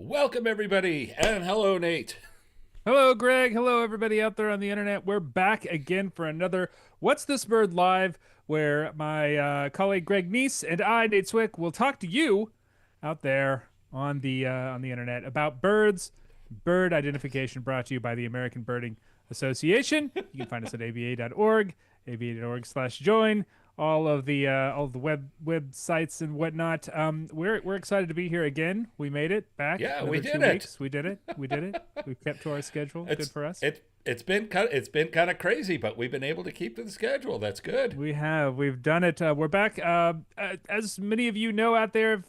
Welcome, everybody, and hello, Nate. Hello, Greg. Hello, everybody out there on the internet. We're back again for another What's This Bird Live, where my colleague Greg Neise and I, Nate Swick, will talk to you out there on the internet about birds, bird identification. Brought to you by the American Birding Association. You can find us at aba.org, aba.org/join. All of the websites and whatnot. We're excited to be here again. We made it back Yeah, we another did two it. weeks. We did it. We did it. We've kept to our schedule. Good It's for us. it's been kind of crazy, but we've been able to keep to the schedule. That's good. We have. We've done it. We're back. As many of you know out there,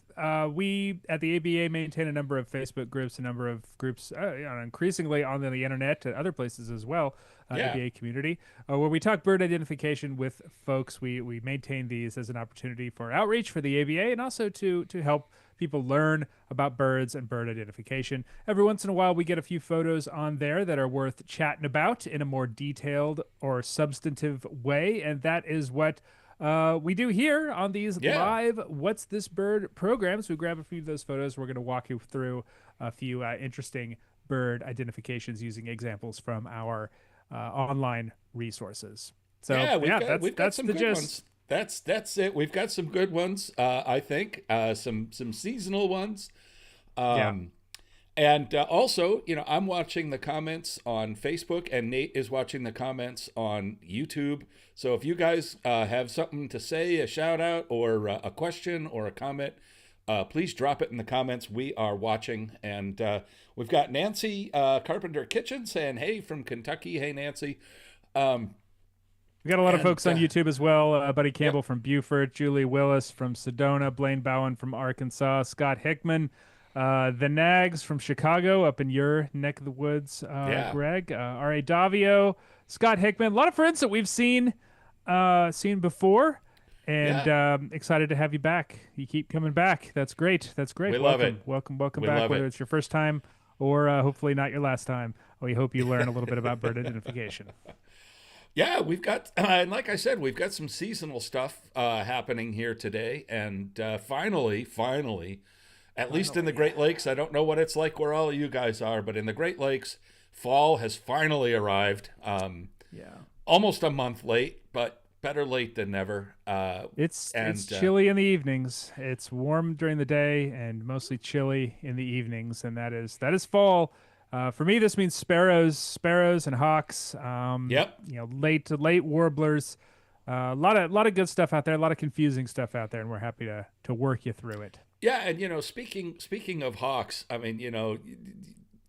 we at the ABA maintain a number of Facebook groups, a number of groups, increasingly on the internet, other places as well, Yeah, ABA community, where we talk bird identification with folks. We maintain these as an opportunity for outreach for the ABA and also to help people learn about birds and bird identification. Every once in a while, we get a few photos on there that are worth chatting about in a more detailed or substantive way, and that is what we do here on these yeah. live What's This Bird programs. We grab a few of those photos. We're going to walk you through a few interesting bird identifications using examples from our online resources. So Yeah, yeah, we've got that's some the good gist. ones. That's it. We've got some good ones. I think some seasonal ones. Yeah. Um, and also, I'm watching the comments on Facebook, and Nate is watching the comments on YouTube. So if you guys have something to say, a shout out, or a question, or a comment, please drop it in the comments. We are watching, and we've got Nancy Carpenter Kitchen saying, "Hey from Kentucky." Hey, Nancy. Um, We got a lot of and folks on YouTube as well. Buddy Yep, Campbell from Beaufort, Julie Willis from Sedona, Blaine Bowen from Arkansas, Scott Hickman, the Nags from Chicago, up in your neck of the woods, yeah, Greg, R.A. Davio, Scott Hickman, a lot of friends that we've seen before, and yeah. excited to have you back. You keep coming back. That's great. That's We great. love Welcome, it. welcome, welcome We back. love Whether it. it's your first time or hopefully not your last time, we hope you learn a little bit about bird identification. Yeah, we've got, and like I said, we've got some seasonal stuff happening here today. And finally, at least in the Finally. Great Lakes, I don't know what it's like where all of you guys are, but in the Great Lakes, fall has finally arrived. Yeah. Almost a month late, but better late than never. It's And chilly in the evenings. It's warm during the day and mostly chilly in the evenings, and that is fall. For me, this means sparrows and hawks. Yep. Late warblers. A lot of good stuff out there. A lot of confusing stuff out there, and we're happy to work you through it. Yeah, and speaking of hawks, I mean,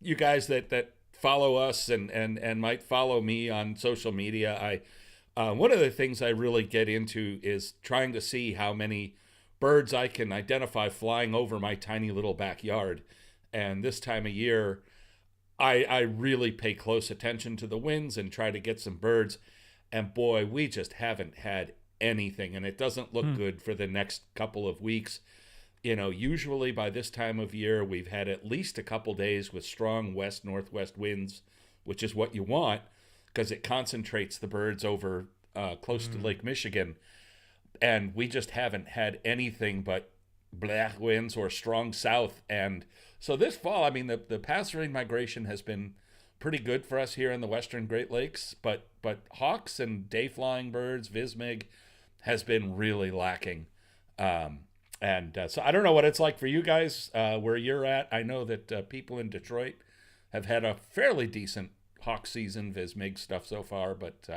you guys that follow us and might follow me on social media, one of the things I really get into is trying to see how many birds I can identify flying over my tiny little backyard. And this time of year, I really pay close attention to the winds and try to get some birds. And boy, we just haven't had anything, and it doesn't look Hmm. good for the next couple of weeks. Usually by this time of year, we've had at least a couple days with strong west northwest winds, which is what you want because it concentrates the birds over close to Hmm. Lake Michigan. And we just haven't had anything but black winds or strong south. And so this fall, I mean, the passerine migration has been pretty good for us here in the Western Great Lakes, but hawks and day flying birds, vismig, has been really lacking. And so I don't know what it's like for you guys where you're at. I know that people in Detroit have had a fairly decent hawk season, vismig stuff so far, but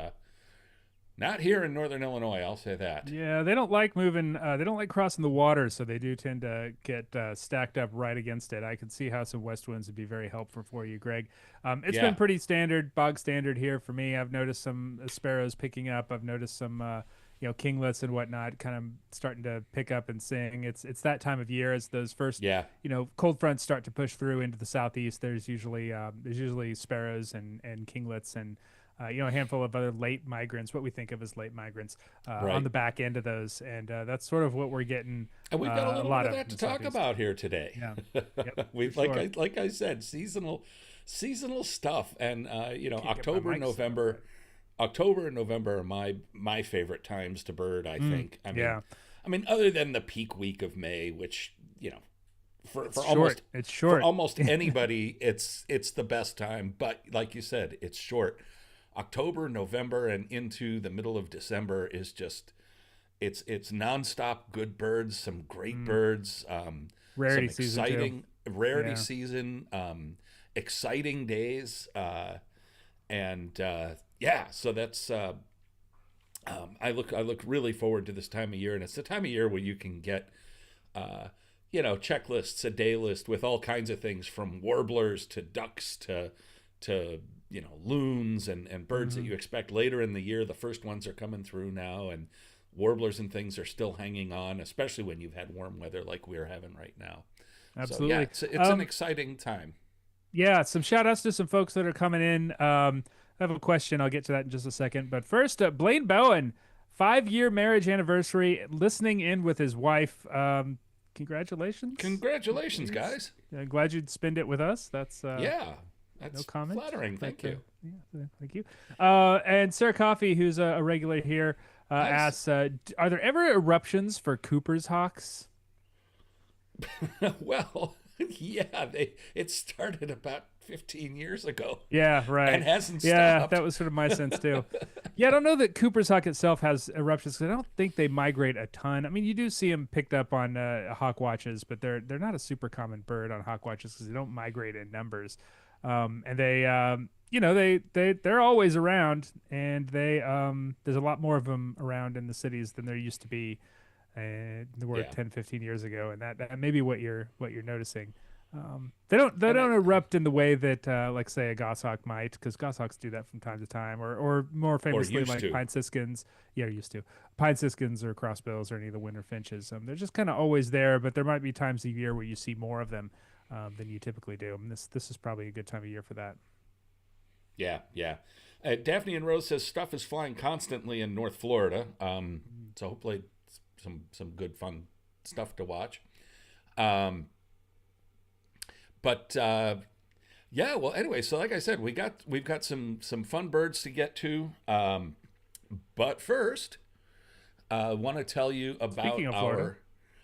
not here in Northern Illinois. I'll say that. Yeah, they don't like moving. They don't like crossing the water, so they do tend to get stacked up right against it. I can see how some west winds would be very helpful for you, Greg. It's been Yeah, pretty standard, bog standard here for me. I've noticed some sparrows picking up. I've noticed some, kinglets and whatnot, kind of starting to pick up and sing. It's that time of year as those first, yeah, cold fronts start to push through into the southeast. There's usually sparrows and kinglets and a handful of other late migrants, what we think of as late migrants, on right. the back end of those, and that's sort of what we're getting And we've got a a little bit lot of of that in to the talk southeast. about here today. Yeah, yep, for We've sure. like I said, seasonal stuff, and Can't get my mic set up right. October and November are my favorite times to bird. I Mm, think. I mean, yeah, I mean, other than the peak week of May, which It's short. It's for short. almost anybody, it's the best time. But like you said, it's short. October, November, and into the middle of December is just it's nonstop good birds, some great birds, Rarity some season too. exciting rarity Yeah. season, exciting days, and yeah. So that's I look really forward to this time of year, and it's the time of year where you can get uh, checklists, a day list with all kinds of things from warblers to ducks to loons and birds that Hmm. you expect later in the year. The first ones are coming through now, and warblers and things are still hanging on, especially when you've had warm weather like we're having right now. So yeah, Absolutely. it's an exciting time. Yeah, some shout outs to some folks that are coming in. I have a question. I'll get to that in just a second. But first, Blaine Bowen, 5-year marriage anniversary, listening in with his wife. Congratulations. Congratulations, Please. guys. Glad you'd spend it with us. That's Yeah, no that's comment. flattering. Thank you. Yeah, thank you. And Sarah Coffey, who's a regular here, Nice. asks, are there ever eruptions for Cooper's hawks? Well, yeah, it started about 15 years ago Yeah, and right. hasn't Yeah, stopped. that was sort of my sense too. Yeah, I don't know that Cooper's hawk itself has eruptions because I don't think they migrate a ton. I mean, you do see them picked up on hawk watches, but they're not a super common bird on hawk watches because they don't migrate in numbers. And they, they're always around, and there's a lot more of them around in the cities than there used to be. There were Yeah, 10, 15 years ago, and that may be what you're noticing. They don't and erupt in the way that like say a goshawk might, because goshawks do that from time to time, or more or famously used like to. pine siskins. Yeah, used to pine siskins or crossbills or any of the winter finches. They're just kind of always there, but there might be times of year where you see more of them than you typically do. And this is probably a good time of year for that. Yeah, yeah. Daphne and Rose says stuff is flying constantly in North Florida. So hopefully some good fun stuff to watch. Um, but yeah, well, anyway, so like I said, we've got some fun birds to get to. But first, I want to tell you Speaking about of Florida, our.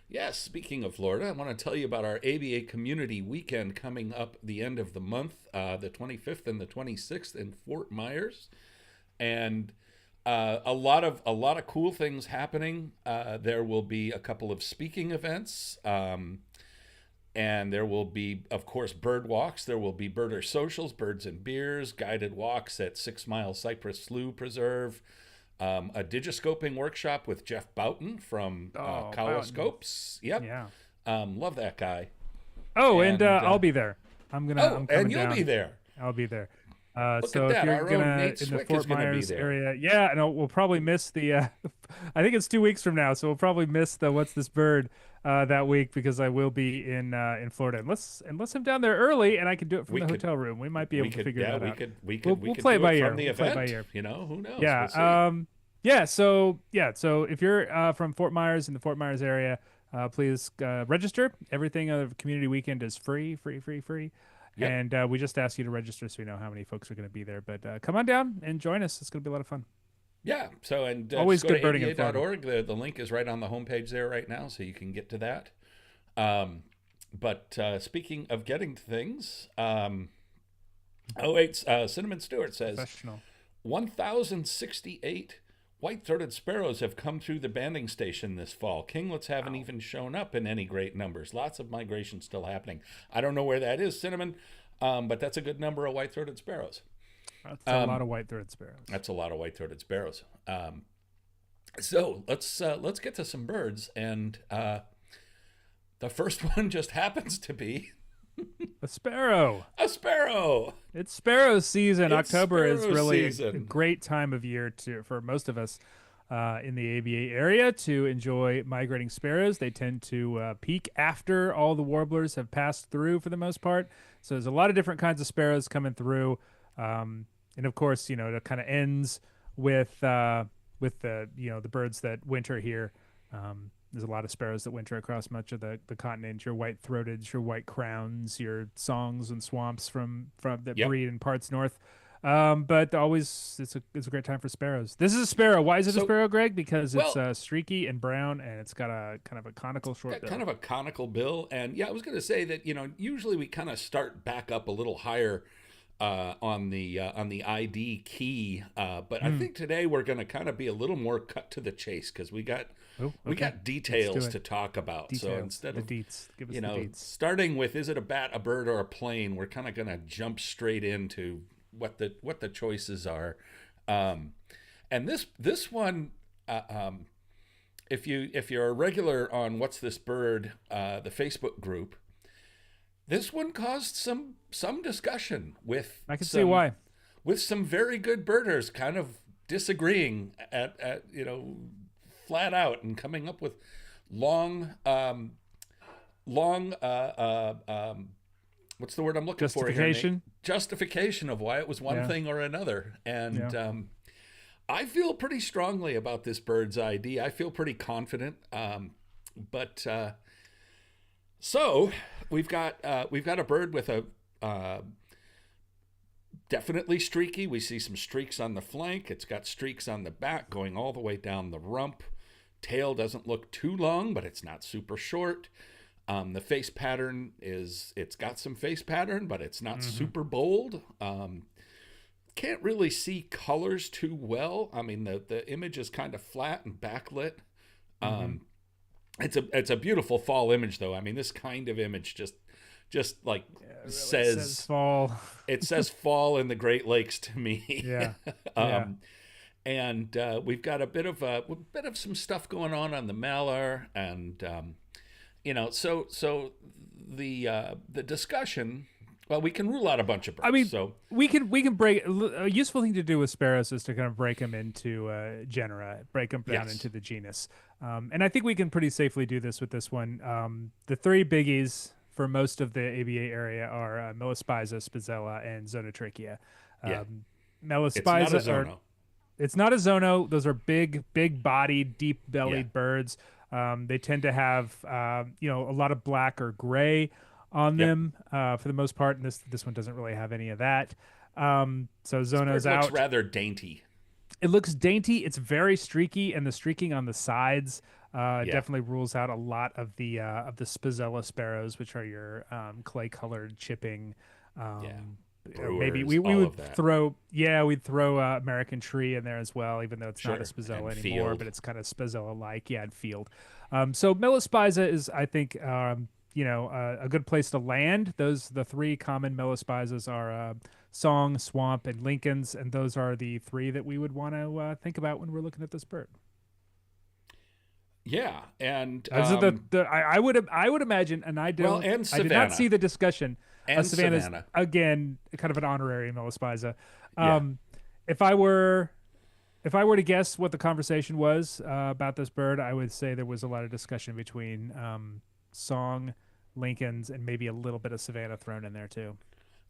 Yes, speaking of Florida, I want to tell you about our ABA Community Weekend coming up the end of the month, the 25th and the 26th in Fort Myers, and a lot of cool things happening. There will be a couple of speaking events, and there will be, of course, bird walks. There will be birder socials, birds and beers, guided walks at 6 Mile Cypress Slough Preserve, a digiscoping workshop with Jeff Boughton from oh, Kawa Boughton. Scopes. Yep. Yeah. Love that guy. Oh, and And I'll be there. oh, I'm and coming you'll be down. there. I'll be there. Look at So if that. you're Our own gonna Nate in the Swick is Fort going to be Myers there. area, yeah, and we'll probably miss the. I think it's 2 weeks from now, so we'll probably miss the what's this bird that week because I will be in Florida. Unless I'm down there early and I can do it from We the could, hotel room, we might be we able to could, figure yeah, that we out. could, we We'll could, we we'll could play it do by it ear. from the We'll play it by event. ear. Who knows? Yeah. We'll see. Yeah. So yeah. So if you're from Fort Myers in the Fort Myers area, please register. Everything of the community weekend is free, free, free, free. Yep. And we just ask you to register so we know how many folks are going to be there. But come on down and join us. It's going to be a lot of fun. Yeah. So, and Always just go good to birding in Florida. aba.org. The link is right on the homepage there right now, so you can get to that. But speaking of getting to things, oh wait, Cinnamon Stewart says Professional. 1,068 white-throated sparrows have come through the banding station this fall. Kinglets haven't even shown up in any great numbers. Lots of migration still happening. I don't know where that is, Cinnamon, but that's a good number of white-throated sparrows. That's a lot of white-throated sparrows. That's a lot of white-throated sparrows. So let's get to some birds, and the first one just happens to be A sparrow. a sparrow. It's sparrow season. It's October is sparrow really a season. great time of year for most of us in the ABA area to enjoy migrating sparrows. They tend to peak after all the warblers have passed through for the most part. So there's a lot of different kinds of sparrows coming through, and of course, it kind of ends with the birds that winter here. There's a lot of sparrows that winter across much of the continent. Your white-throateds, your white crowns, your songs and swamps from that Yep. breed in parts north. But always it's a great time for sparrows. This is a sparrow. Why is it a So, sparrow, Greg? Because it's well, streaky and brown, and it's got a kind of a conical short got kind bill. of a conical bill, and yeah, I was going to say that usually we kind of start back up a little higher on the ID key, but I Hmm. think today we're going to kind of be a little more cut to the chase because Oh, we okay. got Let's do details it. to talk about. So Details. instead The of deets. Give us the deets. starting with is it a bat, a bird, or a plane, we're kind of going to jump straight into what the choices are. Um, and this one, if you're a regular on What's This Bird, the Facebook group, this one caused some discussion I can see why. with some very good birders kind of disagreeing at flat out and coming up with long long what's the word I'm looking for here, Nate? Justification. Justification of why it was one Yeah. thing or another. Yeah. And I feel pretty strongly about this bird's ID. I feel pretty confident. But so we've got a bird with a definitely streaky. We see some streaks on the flank. It's got streaks on the back going all the way down the rump. Tail doesn't look too long, but it's not super short. The face pattern it's got some face pattern, but it's not super bold. Can't really see colors too well. I mean, the image is kind of flat and backlit. Hmm. It's a beautiful fall image, though. I mean, this kind of image just like Yeah, it really says says fall. it says fall in the Great Lakes to me. Yeah. Yeah. um, and we've got a bit of some stuff going on the Malar, and so the discussion. Well, we can rule out a bunch of I birds. mean, So we can break a useful thing to do with sparrows is to kind of break them into genera, break them down yes, into the genus, and I think we can pretty safely do this with this one. The three biggies for most of the ABA area are Melaspiza, Spizella, and Zonotrichia. yeah, Um, it's not a Melaspiza are zono. it's not a zono. Those are big bodied, deep Yeah, bellied birds. They tend to have a lot of black or gray on yep. them for the most part, and this one doesn't really have any of that. So This bird zono's looks out. rather dainty. It looks dainty. It's very streaky, and the streaking on the sides Yeah, definitely rules out a lot of the Spizella sparrows, which are your clay colored chipping. yeah. Um, maybe Brewers, we all would of that. throw we'd throw American Tree in there as well, even though it's not a Sure, Spizella and anymore, field. but it's kind of Spizella like, yeah, and field. So Melaspiza is, I think, a good place to land. The three common Melaspizas are Song, Swamp, and Lincoln's, and those are the three that we would want to think about when we're looking at this bird. Yeah, and Those are I would imagine, and well, and I did not Savannah see the discussion. and Savannah's Savannah. again kind of an honorary Melaspiza. Yeah, Um, if I were to guess what the conversation was about this bird, I would say there was a lot of discussion between Song, Lincoln's, and maybe a little bit of Savannah thrown in there too.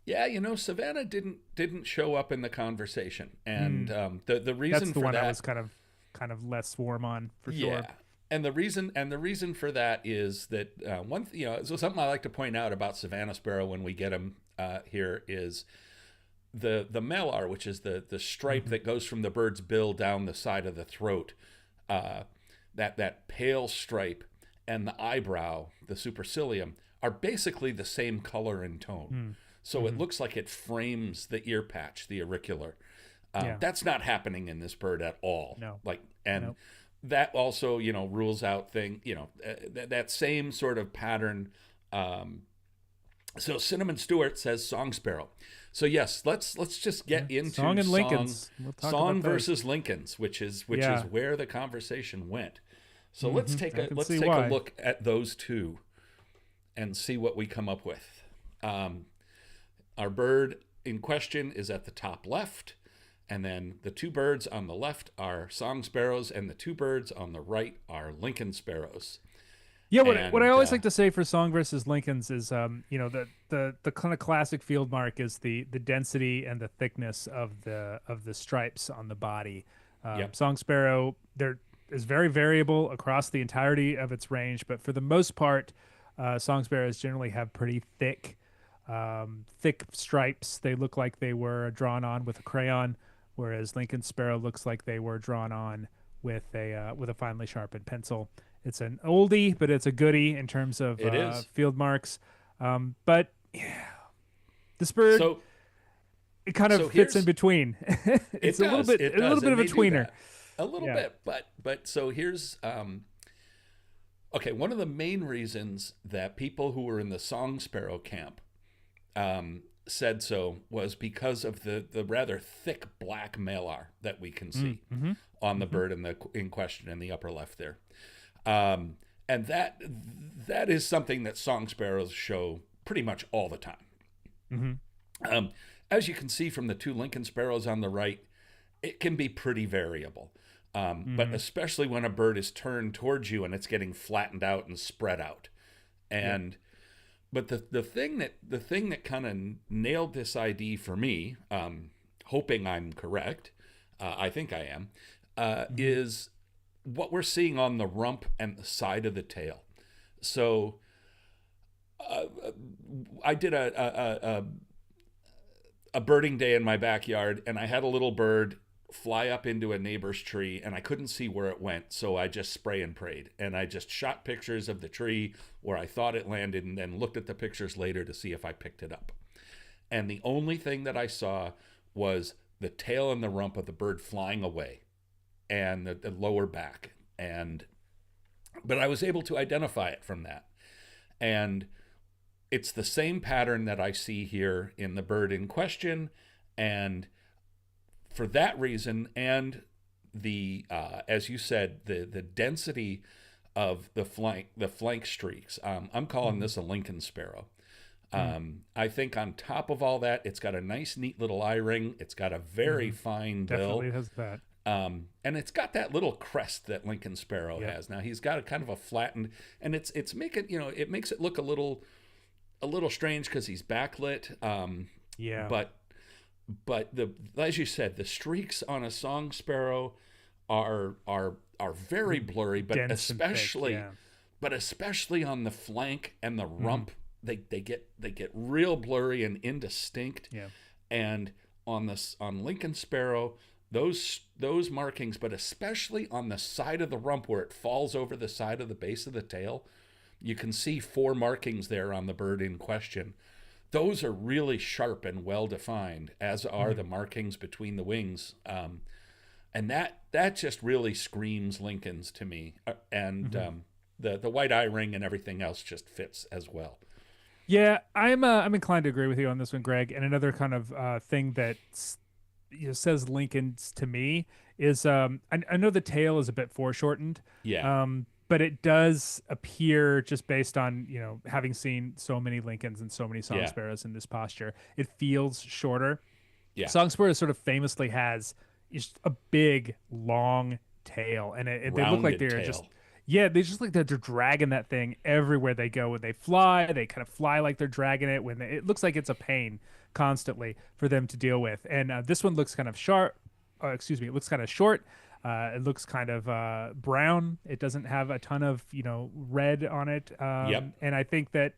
yeah. Savannah didn't show up in the conversation, Hmm. and the That's reason the for one I that, was kind of less warm on for yeah. sure. And the reason for that is that so something I like to point out about Savannah sparrow when we get them here is the malar, which is the stripe Hmm. that goes from the bird's bill down the side of the throat, that pale stripe, and the eyebrow, the supercilium, are basically the same color and tone. So it Mm-hmm. looks like it frames the ear patch, the auricular. Yeah. That's not happening in this bird at all. No. And Nope. that also, rules out that same sort of pattern. So Cinnamon Stewart says song sparrow. So yes, let's just get into Song and Lincoln's. We'll talk song about those. versus Lincoln's, which is Yeah. where the conversation went. So let's take I a can let's see take why. a look at those two and see what we come up with. Our bird in question is at the top left, and then the two birds on the left are song sparrows, and the two birds on the right are Lincoln sparrows. Yeah, what I And always like to say for Song versus Lincoln's is, the kind of classic field mark is the density and the thickness of the stripes on the body. Yep. Song sparrow there is very variable across the entirety of its range, but for the most part, song sparrows generally have pretty thick thick stripes. They look like they were drawn on with a crayon, whereas Lincoln Sparrow looks like they were drawn on with a finely sharpened pencil. It's an oldie, but it's a goodie in terms of It is. field marks. But yeah, this bird, So it kind of so fits in here's between. It's it does. It a little does. bit And of a they do tweener. that a little Yeah. bit. But so here's okay, one of the main reasons that people who were in the song sparrow camp said so was because of the rather thick black malar that we can see Mm-hmm. on the bird in question in the upper left there. And that is something that song sparrows show pretty much all the time. Mm-hmm. As you can see from the two Lincoln sparrows on the right, it can be pretty variable. But Mm-hmm. especially when a bird is turned towards you and it's getting flattened out and spread out. And but the thing that kind of nailed this ID for me, hoping I'm correct, I think I am, is what we're seeing on the rump and the side of the tail. So I did a birding day in my backyard, and I had a little bird fly up into a neighbor's tree, and I couldn't see where it went, so I just spray and prayed, and I just shot pictures of the tree where I thought it landed, and then looked at the pictures later to see if I picked it up. And the only thing that I saw was the tail and the rump of the bird flying away, and the lower back, but I was able to identify it from that. And it's the same pattern that I see here in the bird in question, and for that reason, and the as you said, the density of the flank streaks. I'm calling this a Lincoln sparrow. I think on top of all that, it's got a nice, neat little eye ring. It's got a very fine bill. Definitely has that. And it's got that little crest that Lincoln Sparrow Yep. has. Now he's got a kind of a flattened, and it's making it makes it look a little strange because he's backlit. Yeah. But as you said, the streaks on a song sparrow are very blurry, but Dense and thick, especially yeah. on the flank and the rump, they get real blurry and indistinct. Yeah. And on Lincoln Sparrow, those markings, but especially on the side of the rump where it falls over the side of the base of the tail, you can see 4 markings there on the bird in question. Those are really sharp and well defined, as are the markings between the wings, and that just really screams Lincoln's to me. The white eye ring and everything else just fits as well. Yeah, I'm inclined to agree with you on this one, Greg. And another kind of thing that says Lincoln's to me is I know the tail is a bit foreshortened. Yeah. But it does appear, just based on having seen so many Lincolns and so many song Yeah. sparrows in this posture, it feels shorter. Yeah. Song sparrow sort of famously has just a big long tail, and they look like Rounded they're tail. they just look like they're dragging that thing everywhere they go. When they fly, they kind of fly like they're dragging it. It looks like it's a pain constantly for them to deal with. And this one looks kind of sharp. It looks kind of short. It looks kind of brown. It doesn't have a ton of red on it. Yep. And I think that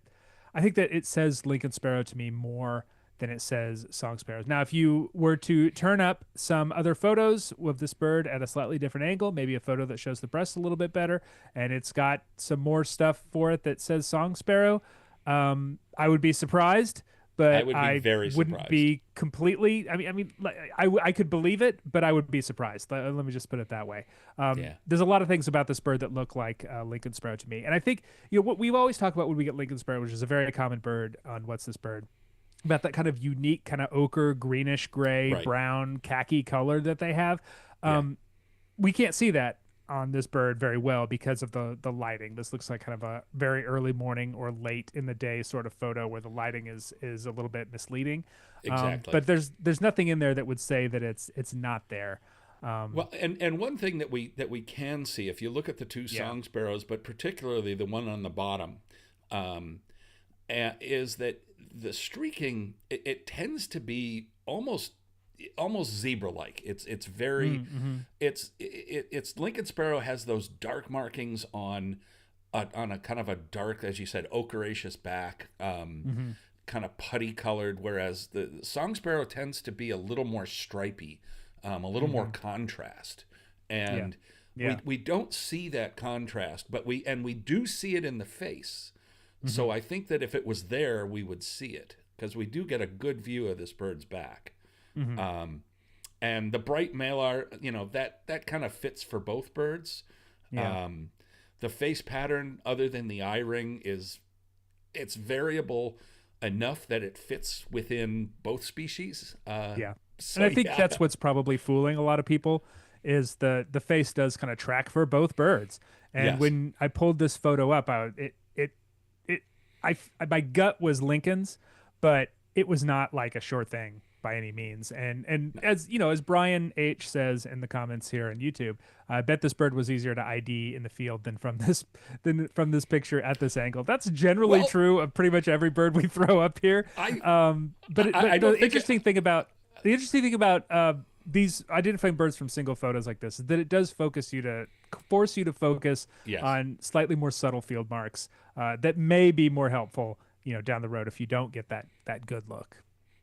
it says Lincoln Sparrow to me more than it says song sparrows. Now, if you were to turn up some other photos of this bird at a slightly different angle, maybe a photo that shows the breast a little bit better, and it's got some more stuff for it that says song sparrow, I would be surprised. But I would be very wouldn't surprised. be completely. I could believe it, but I would be surprised. Let me just put it that way. Yeah. There's a lot of things about this bird that look like Lincoln Sparrow to me, and I think what we've always talked about when we get Lincoln Sparrow, which is a very common bird on What's This Bird, about that kind of unique kind of ochre, greenish, gray, Right. brown, khaki color that they have. Yeah. We can't see that on this bird very well because of the lighting. This looks like kind of a very early morning or late in the day sort of photo where the lighting is a little bit misleading. Exactly. But there's nothing in there that would say that it's not there. Well, and one thing that we can see, if you look at the two Yeah. song sparrows, but particularly the one on the bottom, is that the streaking it tends to be almost zebra-like. It's very it's Lincoln Sparrow has those dark markings on a kind of a dark, as you said, ochreous back. kind of putty colored, whereas the song sparrow tends to be a little more stripy, a little more contrast. Yeah. And Yeah. we don't see that contrast, but we do see it in the face. So I think that if it was there, we would see it, because we do get a good view of this bird's back. And the bright malar, that kind of fits for both birds. Yeah. The face pattern, other than the eye ring, it's variable enough that it fits within both species. Yeah. So And I think yeah, that's what's probably fooling a lot of people is the face does kind of track for both birds. And yes, when I pulled this photo up, my gut was Lincoln's, but it was not like a sure thing by any means. And as you know, as Brian H says in the comments here on YouTube, I bet this bird was easier to ID in the field than from this picture at this angle. That's generally well, true of pretty much every bird we throw up here. I But don't the think interesting thing about these identifying birds from single photos like this is that it does force you to focus yes. on slightly more subtle field marks that may be more helpful, down the road if you don't get that good look.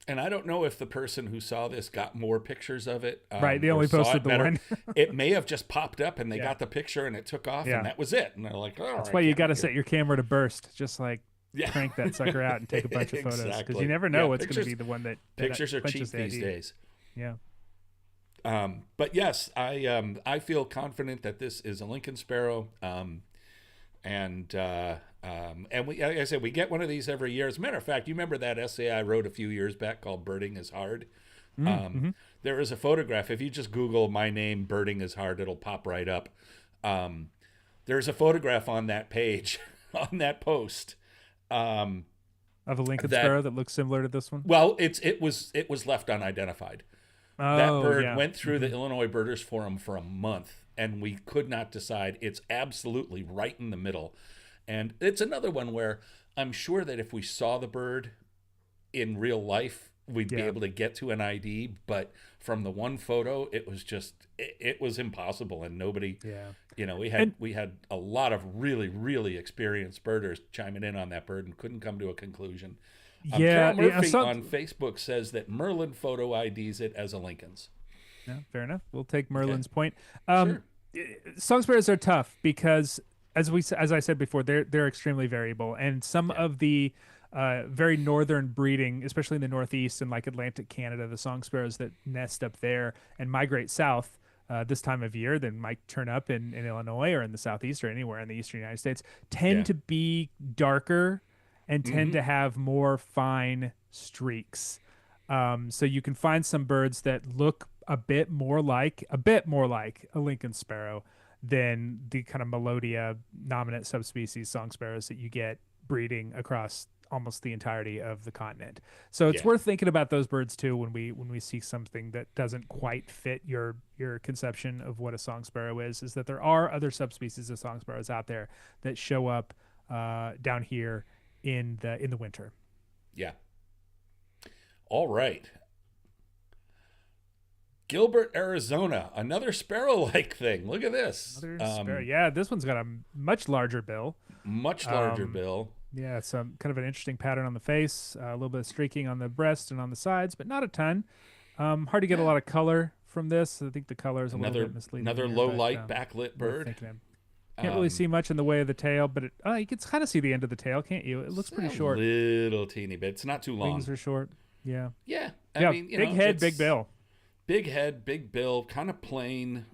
And I don't know if the person who saw this got more pictures of it. Right, they or only saw posted it the better. one. It may have just popped up and they Yeah. got the picture and it took off Yeah. and that was it. And they're like, oh, That's why you got to set your camera to burst, just like yeah. crank that sucker out and take a bunch of photos because Exactly. you never know Yeah, what's going to pictures- be the one that Pictures are cheap punches the these ID. days. Yeah. But yes, I feel confident that this is a Lincoln sparrow. And we, like I said, we get one of these every year. As a matter of fact, you remember that essay I wrote a few years back called "Birding is Hard." There is a photograph. If you just Google my name, "Birding is Hard," it'll pop right up. There's a photograph on that page, on that post. Of a Lincoln sparrow that looks similar to this one. Well, it was left unidentified. That Oh, bird yeah. went through the Illinois Birders Forum for a month, and we could not decide. It's absolutely right in the middle. And it's another one where I'm sure that if we saw the bird in real life, we'd be Yeah. able to get to an ID. But from the one photo, it was just, it was impossible. And nobody, Yeah. we had a lot of really, really experienced birders chiming in on that bird and couldn't come to a conclusion. Yeah. Carol I Murphy saw- on Facebook says that Merlin photo IDs it as a Lincoln's. Yeah, fair enough. We'll take Merlin's point. Sure. Song sparrows are tough because, as I said before, they're extremely variable, and some of the very northern breeding, especially in the Northeast and like Atlantic Canada, the song sparrows that nest up there and migrate south this time of year, then might turn up in Illinois or in the Southeast or anywhere in the Eastern United States, tend to be darker and tend to have more fine streaks. So you can find some birds that look a bit more like a Lincoln sparrow than the kind of Melodia nominate subspecies song sparrows that you get breeding across almost the entirety of the continent. So it's worth thinking about those birds too when we see something that doesn't quite fit your conception of what a song sparrow is that there are other subspecies of song sparrows out there that show up down here in the winter. Yeah. All right. Gilbert, Arizona, another sparrow-like thing. Look at this. Another sparrow. Yeah, this one's got a much larger bill. Much larger bill. Yeah, it's kind of an interesting pattern on the face, a little bit of streaking on the breast and on the sides, but not a ton. Hard to get a lot of color from this. I think the color is a little bit misleading. Another here, low but, light backlit bird. Can't really see much in the way of the tail, but you can kind of see the end of the tail, can't you? It looks pretty short. Little teeny bit. It's not too long. Wings are short. Yeah. Yeah. I mean, big head, big bill. Big head, big bill, kind of plain.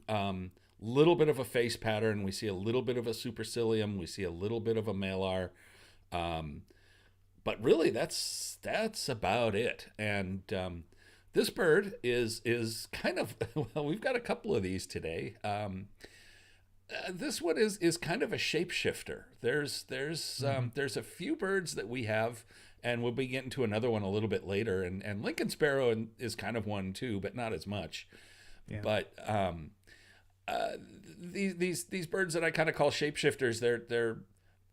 Little bit of a face pattern. We see a little bit of a supercilium. We see a little bit of a malar. But really, that's about it. And this bird is kind of, well, we've got a couple of these today. This one is kind of a shapeshifter. There's a few birds that we have, and we'll be getting to another one a little bit later. And Lincoln sparrow is kind of one too, but not as much. Yeah. But these birds that I kind of call shapeshifters,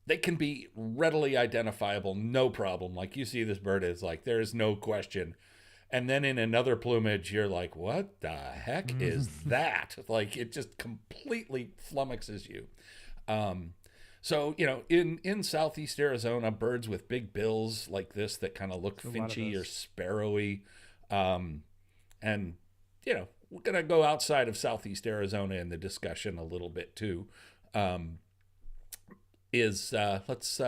they can be readily identifiable, no problem. Like you see this bird is like, there is no question. And then in another plumage, you're like, what the heck is that? Like, it just completely flummoxes you. So, in southeast Arizona, birds with big bills like this that kind of look A lot of finchy or those. sparrowy. Um, and, we're going to go outside of southeast Arizona in the discussion a little bit too. Um, is let's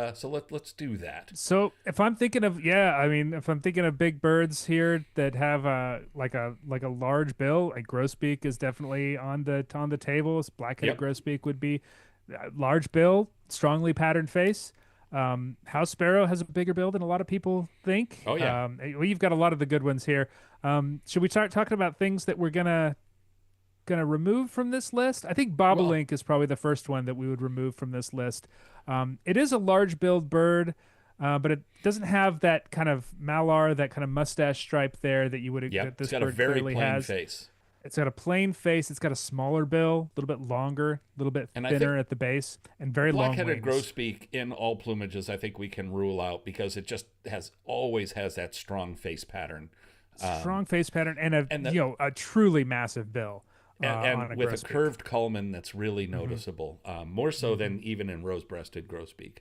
do that. So if I'm thinking of yeah, I mean if I'm thinking of big birds here that have like a large bill, like grosbeak is definitely on the table. Black-headed Yep. grosbeak would be large bill, strongly patterned face. House sparrow has a bigger bill than a lot of people think. Oh yeah. Well, you've got a lot of the good ones here. Should we start talking about things that we're gonna remove from this list? I think Well, bobolink is probably the first one that we would remove from this list. It is a large-billed bird, but it doesn't have that kind of malar, that kind of mustache stripe there that you would yep. that It's this got a bird very clearly plain has. face. It's got a plain face. It's got a smaller bill, a little bit longer, a little bit And I think thinner at the base, and very long black-headed wings. grosbeak in all plumages, I think we can rule out because it just has always has that strong face pattern. Um, Strong face pattern and a and the you know a truly massive bill and on a with a grosbeak. curved culmen that's really Hmm. noticeable, more so Hmm. than even in rose-breasted grosbeak.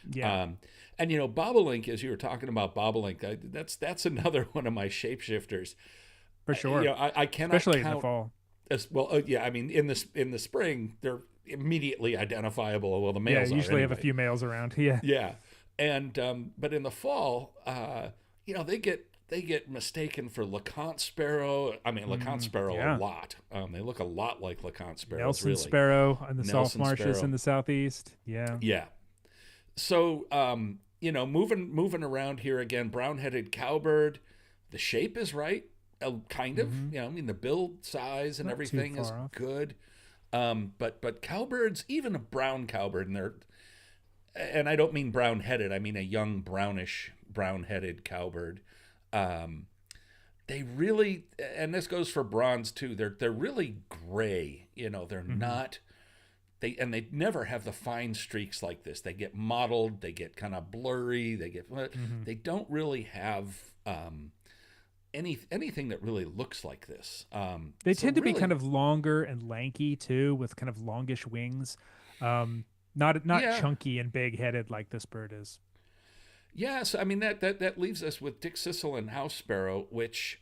Yeah, Um, and bobolink, as you were talking about bobolink, that's another one of my shapeshifters. for sure. I cannot Especially in the count fall. as well. Yeah, I mean, in the spring, they're immediately identifiable. Well, the Yeah, males are usually have a anyway. few males around. Yeah. Yeah, and but in the fall, they get mistaken for LeConte sparrow. I mean, LeConte sparrow a Yeah. lot. They look a lot like LeConte sparrows, Nelson really. sparrow in the salt Nelson marshes in sparrow. the southeast. Yeah. Yeah. So, moving around here again, brown-headed cowbird. The shape is right, kind of. Hmm. I mean, the build size and Not too everything is far off. good. But cowbirds, even a brown cowbird, and I don't mean brown-headed. I mean a young brownish brown-headed cowbird. Um, they really, and this goes for bronze too. They're really gray. They're Hmm. not. They never have the fine streaks like this. They get mottled. They get kind of blurry. Hmm. They don't really have anything that really looks like this. They So tend to be really, kind of longer and lanky too, with kind of longish wings. Not yeah, chunky and big headed like this bird is. yes. I mean that leaves us with Dickcissel and house sparrow, which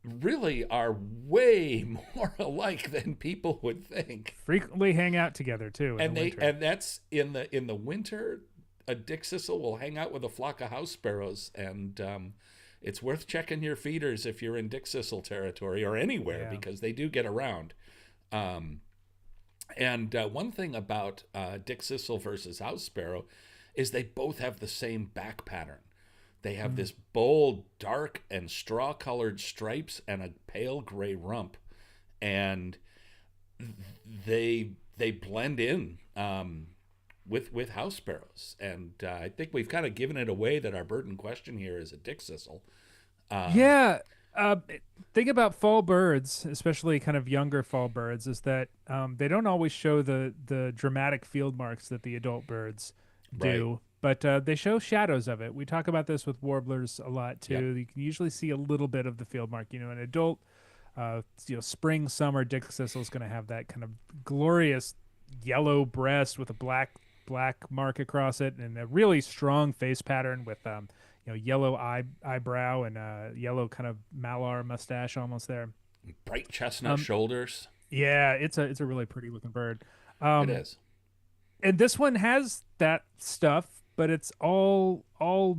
really are way more alike than people would think. Frequently hang out together too in the And they winter. and that's in the winter. A Dickcissel will hang out with a flock of house sparrows, and it's worth checking your feeders if you're in Dickcissel territory or anywhere Yeah. because they do get around. Um, and one thing about Dickcissel versus house sparrow is they both have the same back pattern. They have Mm. this bold, dark, and straw-colored stripes and a pale gray rump, and they blend in with house sparrows. And I think we've kind of given it away that our bird in question here is a Dickcissel. Um, Yeah. Uh, thing about fall birds, especially kind of younger fall birds, is that they don't always show the dramatic field marks that the adult birds right. do, but they show shadows of it. We talk about this with warblers a lot Yep. too. You can usually see a little bit of the field mark. An adult, spring, summer Dickcissel is going to have that kind of glorious yellow breast with a black mark across it, and a really strong face pattern with yellow eyebrow and yellow kind of malar mustache almost there. Bright chestnut Um, shoulders. yeah, it's a really pretty looking bird. It Um, is. and this one has that stuff, but it's all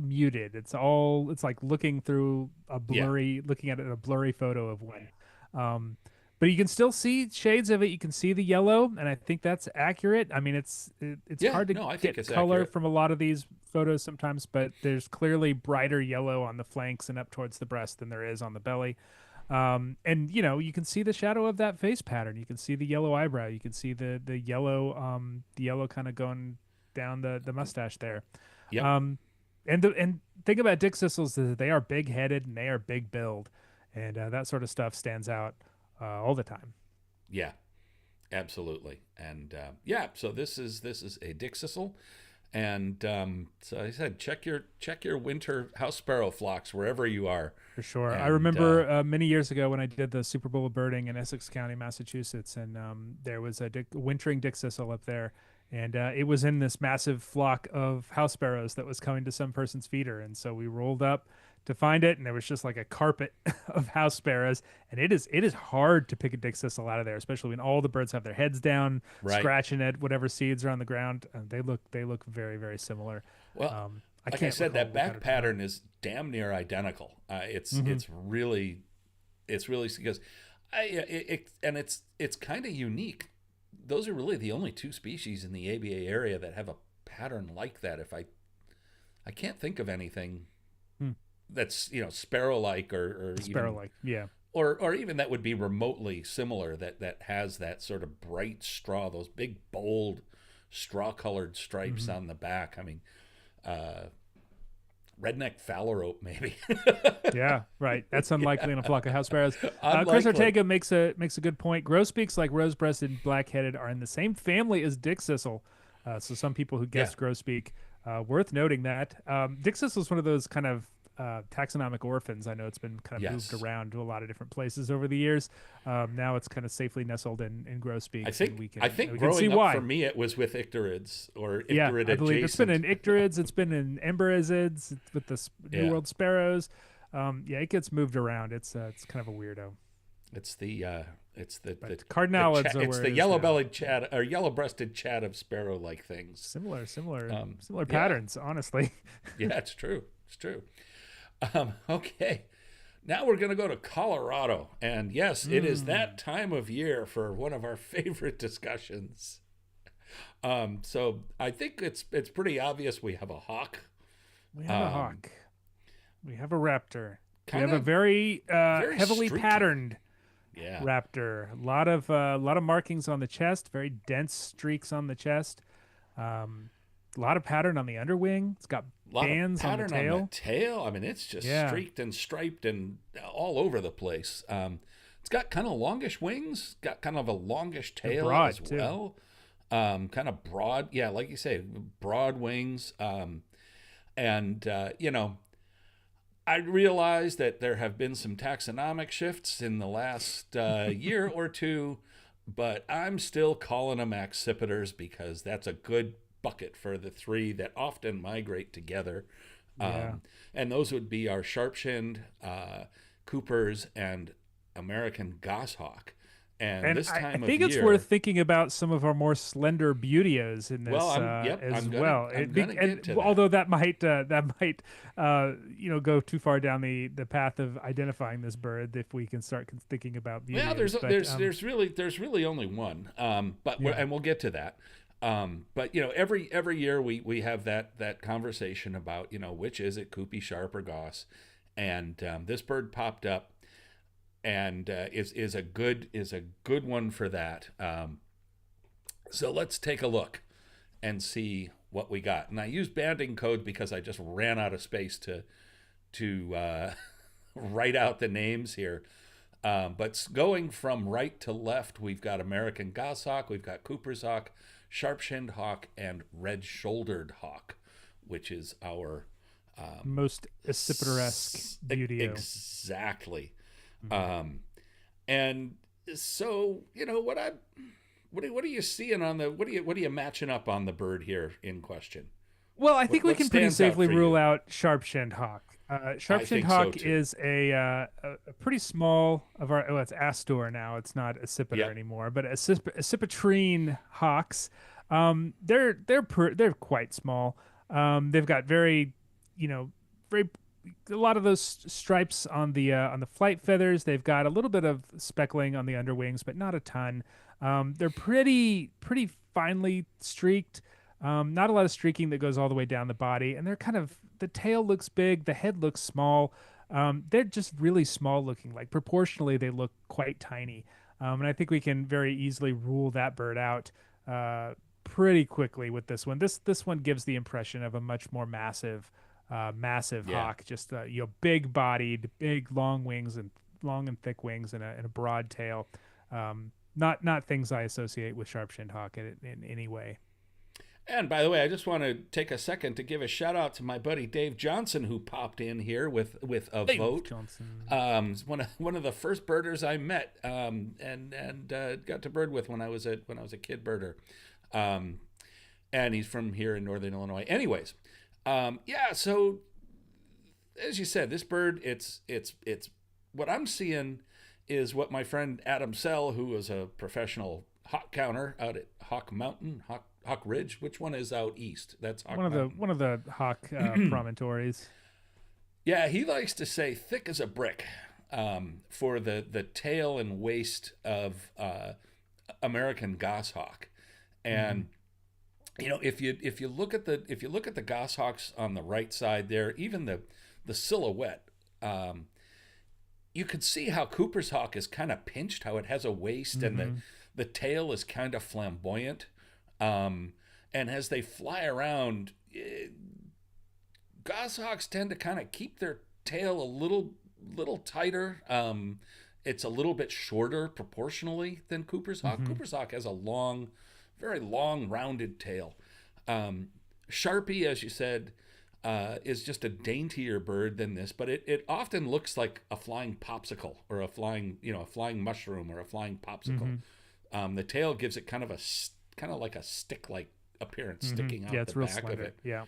muted. It's like Yeah. looking at a blurry photo of one. Um, but you can still see shades of it. You can see the yellow, and I think that's accurate. I mean, it's Yeah. hard to No, I think get it's color accurate. from a lot of these photos sometimes, but there's clearly brighter yellow on the flanks and up towards the breast than there is on the belly. And you can see the shadow of that face pattern. You can see the yellow eyebrow. You can see the yellow kind of going down the mustache there. Yep. Um, and thing about Dickcissels is that they are big headed and they are big billed, and that sort of stuff stands out all the time. Yeah. Absolutely. And yeah. So this is a Dickcissel. And so I said, check your winter house sparrow flocks wherever you are. For sure. I And remember many years ago when I did the Super Bowl of birding in Essex County, Massachusetts, and there was a wintering Dickcissel up there, and it was in this massive flock of house sparrows that was coming to some person's feeder, and so we rolled up to find it, and there was just like a carpet of house sparrows, and it is hard to pick a Dickcissel out of there, especially when all the birds have their heads down, Right. scratching at whatever seeds are on the ground. They look very very similar. Well, I like I can't said, recall that what kind back of color. pattern is damn near identical. Hmm. It's really because it's kind of unique. Those are really the only two species in the ABA area that have a pattern like that. If I can't think of anything Hmm. that's sparrow like or Sparrow even like, yeah. or even that would be remotely similar that has that sort of bright straw, those big bold straw colored stripes Hmm. on the back. I mean, uh, redneck phalarope maybe. Yeah, right. That's unlikely Yeah, in a flock of house sparrows. Chris unlikely. Ortega makes a good point. Grosbeaks, like rose-breasted and black-headed, are in the same family as Dickcissel. So some people who Yeah. guessed grosbeak, worth noting that Dickcissel is one of those kind of taxonomic orphans. I know it's been kind of moved Yes. around to a lot of different places over the years. Now it's kind of safely nestled in I grosbeaks, and think we I can think we can see growing up for why. me it was with icterids or Yeah, icterid I believe it's been adjacent. in icterids, it's been in emberizids with the New Yeah. World sparrows. Yeah, it gets moved around. It's kind of a weirdo. It's the it's But cardinalids are it's where the it is now. yellow-bellied chat or yellow-breasted chat of sparrow-like things. Similar, similar, Um, similar yeah, patterns, honestly. yeah, it's true. It's true. Okay, now we're going to go to Colorado, and yes, it is Mm. that time of year for one of our favorite discussions. So I think it's pretty obvious we have a hawk. We have a Um, hawk. We have a raptor. We kind have a of very very heavily streaky. patterned Yeah, raptor. A lot of markings on the chest. Very dense streaks on the chest. A lot of pattern on the underwing. It's got a lot of bands on the pattern on the tail. tail. I mean, it's just Yeah, streaked and striped and all over the place. It's got kind of longish wings, got kind of a longish they're tail as broad too. well. Kind of broad, yeah, like you say, broad wings. And I realize that there have been some taxonomic shifts in the last year or two, but I'm still calling them accipiters because that's a good bucket for the three that often migrate together. Yeah. And those would be our sharp-shinned, Coopers, and American goshawk. And And this I time of think it's worth year, thinking about some of our more slender beautios in well, this as I'm gonna well. I'm gonna get And to that. although that might go too far down the path of identifying this bird if we can start thinking about Well, beautios. But there's really only one, but yeah, and we'll get to that. But every year we have that conversation about which is it, Koopy, Sharp, or Goss, and this bird popped up and is a good one for that. So let's take a look and see what we got. And I use banding code because I just ran out of space to write out the names here. But going from right to left, we've got American goshawk, we've got Cooper's hawk, sharp-shinned hawk, and red-shouldered hawk, which is our most accipiter-esque beautio. exactly. Mhm. Um, and so what are you seeing on the what are you matching up on the bird here in question? Well, I What think we what can pretty stands out safely for rule you? out sharp-shinned hawk. I Sharp-shinned think so hawk too. is a pretty small of our. Oh, it's Astor now. It's not accipiter Yep. anymore, but accipitrine hawks. They're quite small. They've got very, you know, very a lot of those stripes on the flight feathers. They've got a little bit of speckling on the underwings, but not a ton. They're pretty finely streaked. Not a lot of streaking that goes all the way down the body, and they're kind of the tail looks big, the head looks small. They're just really small looking. Like proportionally, they look quite tiny. And I think we can very easily rule that bird out pretty quickly with this one. This one gives the impression of a much more massive Yeah. hawk, just big bodied, big long wings and long and thick wings and a broad tail. Not things I associate with sharp-shinned hawk in any way. And by the way, I just want to take a second to give a shout out to my buddy Dave Johnson who popped in here with a Dave vote. Johnson. One of the first birders I met and got to bird with when I was a kid birder. Um, and he's from here in northern Illinois. Anyways, yeah. So as you said, this bird, it's what I'm seeing is what my friend Adam Sell, who is a professional hawk counter out at Hawk Mountain, Hawk Ridge. Which one is out east? That's Hawk Mountain. One of the hawk promontories. Yeah, he likes to say thick as a brick for the tail and waist of American goshawk, and if you look at the goshawks on the right side there, even the silhouette, you could see how Cooper's hawk is kind of pinched, how it has a waist and the tail is kind of flamboyant, and as they fly around, goshawks tend to kind of keep their tail a little tighter. It's a little bit shorter proportionally than Cooper's hawk. Cooper's hawk has a long, very long, rounded tail. Sharpie, as you said, is just a daintier bird than this, but it often looks like a flying popsicle or a flying mushroom or a flying popsicle. The tail gives it kind of like a stick-like appearance sticking out the back of it. Yeah.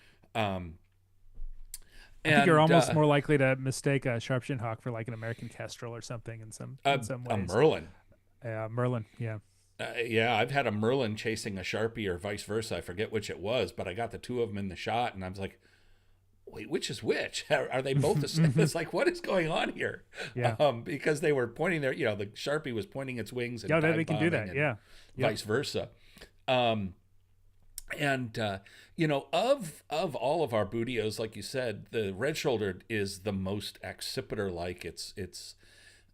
I And think you're almost more likely to mistake a sharp-shinned hawk for like an American kestrel or something in some ways. A Merlin. Merlin, yeah. Yeah, I've had a Merlin chasing a Sharpie or vice versa. I forget which it was, but I got the two of them in the shot, and I was like, wait, which is which? Are they both the same? It's like, what is going on here? Yeah. Because they were pointing their, the Sharpie was pointing its wings and they can do that, yeah. Vice versa. Of all of our bootios, like you said, the red-shouldered is the most accipiter-like. It's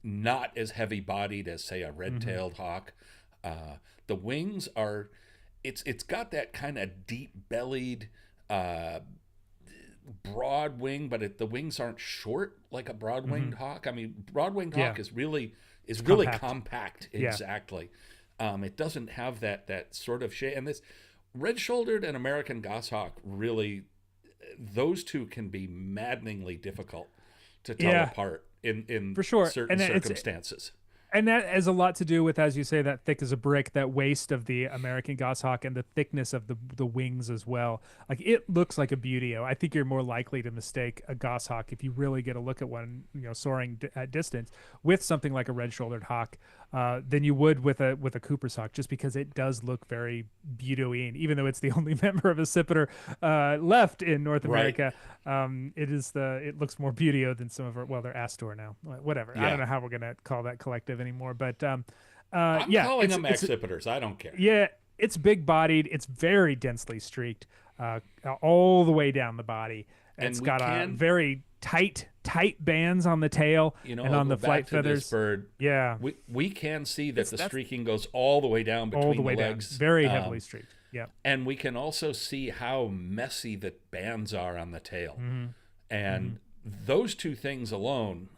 not as heavy-bodied as, say, a red-tailed hawk. The wings are, it's got that kind of deep-bellied, broad wing, but the wings aren't short like a broad-winged hawk. I mean, broad-winged hawk is really compact. Exactly. It doesn't have that sort of shape, and this red-shouldered and American goshawk, really, those two can be maddeningly difficult to tell apart in for sure. certain circumstances. And that has a lot to do with, as you say, that thick as a brick, that waist of the American goshawk and the thickness of the wings as well. Like, it looks like a buteo. I think you're more likely to mistake a goshawk if you really get a look at one, soaring at distance with something like a red-shouldered hawk than you would with a Cooper's hawk, just because it does look very buteo-y. Even though it's the only member of accipiter left in North America, it looks more buteo than some of our, they're Astor now. Whatever. I don't know how we're going to call that collective anymore, but I'm calling them accipiters. I don't care. Yeah, it's big-bodied. It's very densely streaked all the way down the body. And it's got a very tight bands on the tail and on the flight feathers. This bird, we can see that the streaking goes all the way down between the legs. Down. Very heavily streaked. Yeah, and we can also see how messy the bands are on the tail, and those two things alone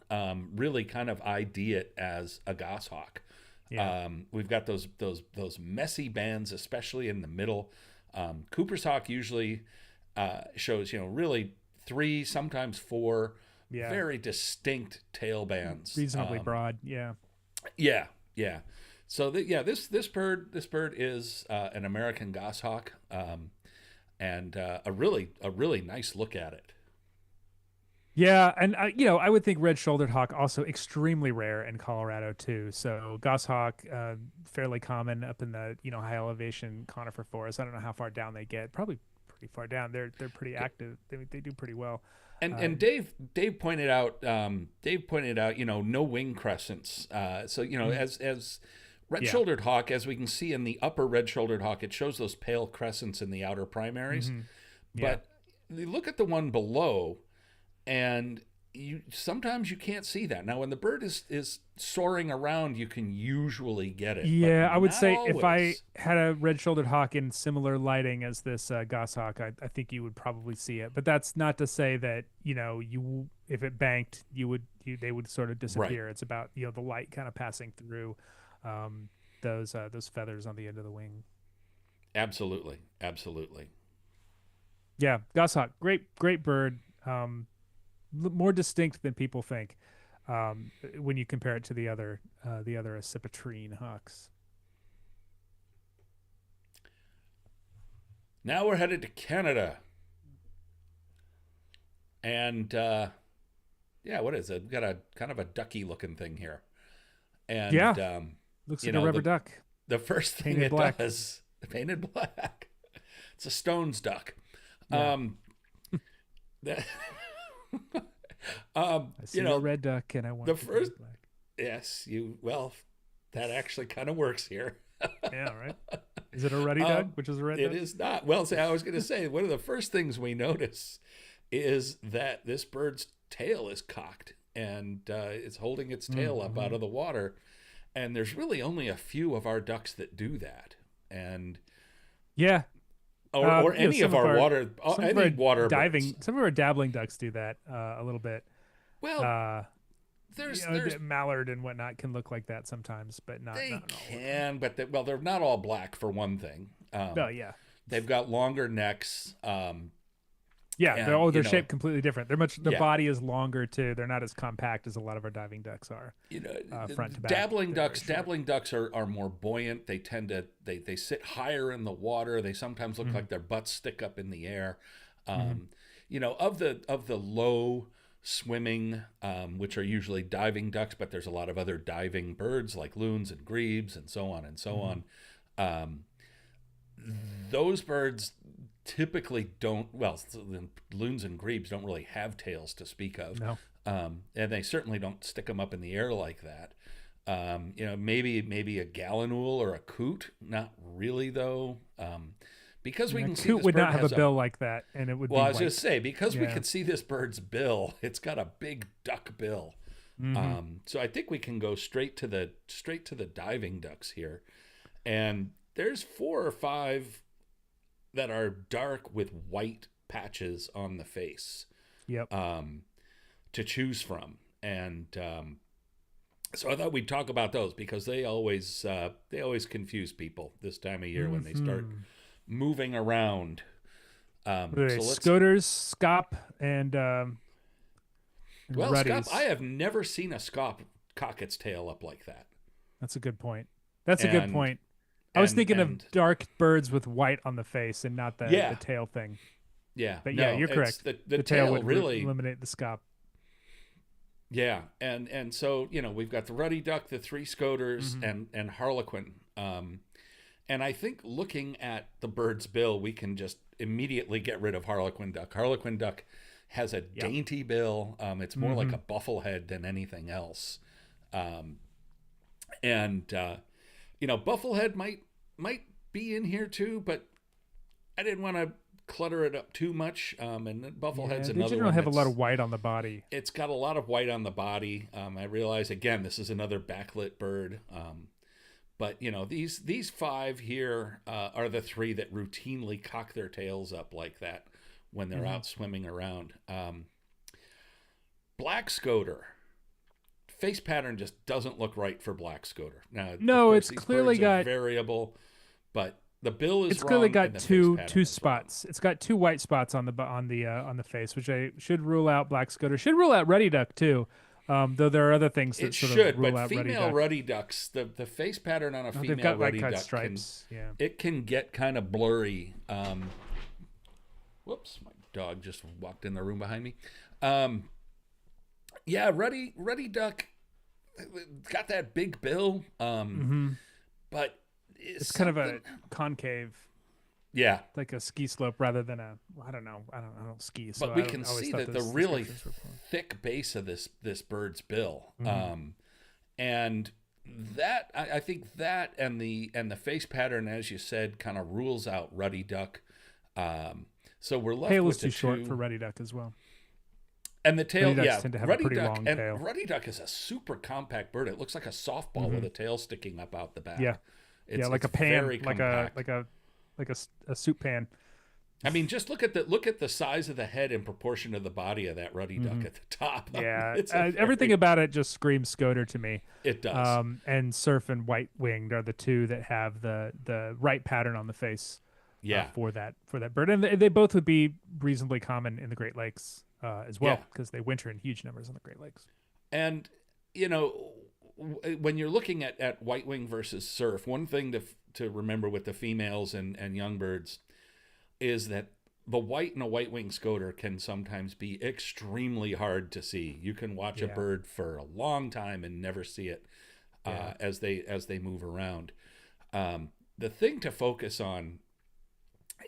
really kind of ID it as a goshawk. Yeah. We've got those messy bands, especially in the middle. Cooper's hawk usually shows really 3, sometimes 4 very distinct tail bands, reasonably broad. Yeah. So this bird is an American goshawk, and a really nice look at it. Yeah, and I would think red-shouldered hawk also extremely rare in Colorado too. So goshawk fairly common up in the high elevation conifer forest. I don't know how far down they get. Probably pretty far down. They're pretty active. They do pretty well. And Dave pointed out no wing crescents. So as red-shouldered hawk, as we can see in the upper red-shouldered hawk, it shows those pale crescents in the outer primaries. But you look at the one below, and sometimes you can't see that. Now, when the bird is soaring around, you can usually get it. Yeah, I would say if I had a red-shouldered hawk in similar lighting as this goshawk, I think you would probably see it. But that's not to say that if it banked, they would sort of disappear. Right. It's about the light kind of passing through those feathers on the end of the wing. Absolutely. Yeah, goshawk, great bird. More distinct than people think when you compare it to the other accipitrine hawks. Now we're headed to Canada. And yeah, what is it? We've got a kind of a ducky looking thing here. And Yeah. Looks like a rubber duck. The first thing Painted it black. does, painted black. It's a Stones duck. Yeah. That, I see a red duck and I want the it to be first black. yes, well, that actually kind of works here. Yeah, right. Is it a ruddy duck, which is a red duck? It is not. Well, see, I was going to say, one of the first things we notice is that this bird's tail is cocked and it's holding its tail up out of the water. And there's really only a few of our ducks that do that. And yeah. Or any of our water, any water diving. birds. Some of our dabbling ducks do that a little bit. Well, there's mallard and whatnot can look like that sometimes, but not. They not can, but they're not all black for one thing. Yeah, they've got longer necks. Yeah, and, they're shaped completely different. Their Yeah. body is longer too. They're not as compact as a lot of our diving ducks are. Front to back. Dabbling ducks are more buoyant. They tend to they sit higher in the water. They sometimes look like their butts stick up in the air. Of the low swimming, which are usually diving ducks, but there's a lot of other diving birds like loons and grebes and so on and so on. Those birds typically don't, loons and grebes don't really have tails to speak of. No. And they certainly don't stick them up in the air like that. Maybe a gallinule or a coot, not really though. Because we can see coot this would bird not have has a bill like that, and it would. Well, be I was white. just say because we can see this bird's bill, it's got a big duck bill. So I think we can go straight to the diving ducks here, and there's 4 or 5 that are dark with white patches on the face. Yep. To choose from, and so I thought we'd talk about those because they always confuse people this time of year when they start moving around. Scoters, scop, and ruddies. Scop, I have never seen a scop cock its tail up like that. That's a good point. A good point. I was thinking of dark birds with white on the face and not the tail thing. Yeah. But yeah, you're correct. The tail would really eliminate the scop. Yeah. And so, we've got the ruddy duck, the 3 scoters, and harlequin. And I think looking at the bird's bill, we can just immediately get rid of harlequin duck. Harlequin duck has a dainty bill. It's more like a bufflehead than anything else. Bufflehead might be in here too, but I didn't want to clutter it up too much. And bufflehead's another one. They generally have a lot of white on the body. It's got a lot of white on the body. I realize again this is another backlit bird. But these 5 here are the 3 that routinely cock their tails up like that when they're out swimming around. Black scoter. Face pattern just doesn't look right for black scoter. Now, no, it's clearly got variable, but the bill is. It's clearly got two spots. It's got 2 white spots on the face, which I should rule out black scoter. Should rule out ruddy duck too, though there are other things that rule out ruddy duck. Female ruddy ducks, the face pattern on a female ruddy duck stripes. It can get kind of blurry. Whoops, my dog just walked in the room behind me. Yeah, ruddy duck got that big bill, but it's kind of a concave. Yeah, like a ski slope rather than I don't ski. So but we can see that the really thick base of this bird's bill, and that I think that and the face pattern, as you said, kind of rules out ruddy duck. So we're left tail with is too short for ruddy duck as well. And the tail, tend to have ruddy a pretty duck, long and tail. Ruddy duck is a super compact bird. It looks like a softball with a tail sticking up out the back. Yeah, like a pan, like a soup pan. I mean, just look at the size of the head in proportion to the body of that ruddy duck at the top. Yeah, everything about it just screams scoter to me. It does. And surf and white winged are the 2 that have the right pattern on the face. For that bird, and they both would be reasonably common in the Great Lakes as well, because they winter in huge numbers on the Great Lakes. And when you're looking at white wing versus surf, one thing to remember with the females and young birds, is that the white in a white-winged scoter can sometimes be extremely hard to see. You can watch a Yeah. bird for a long time and never see it Yeah. as they move around. The thing to focus on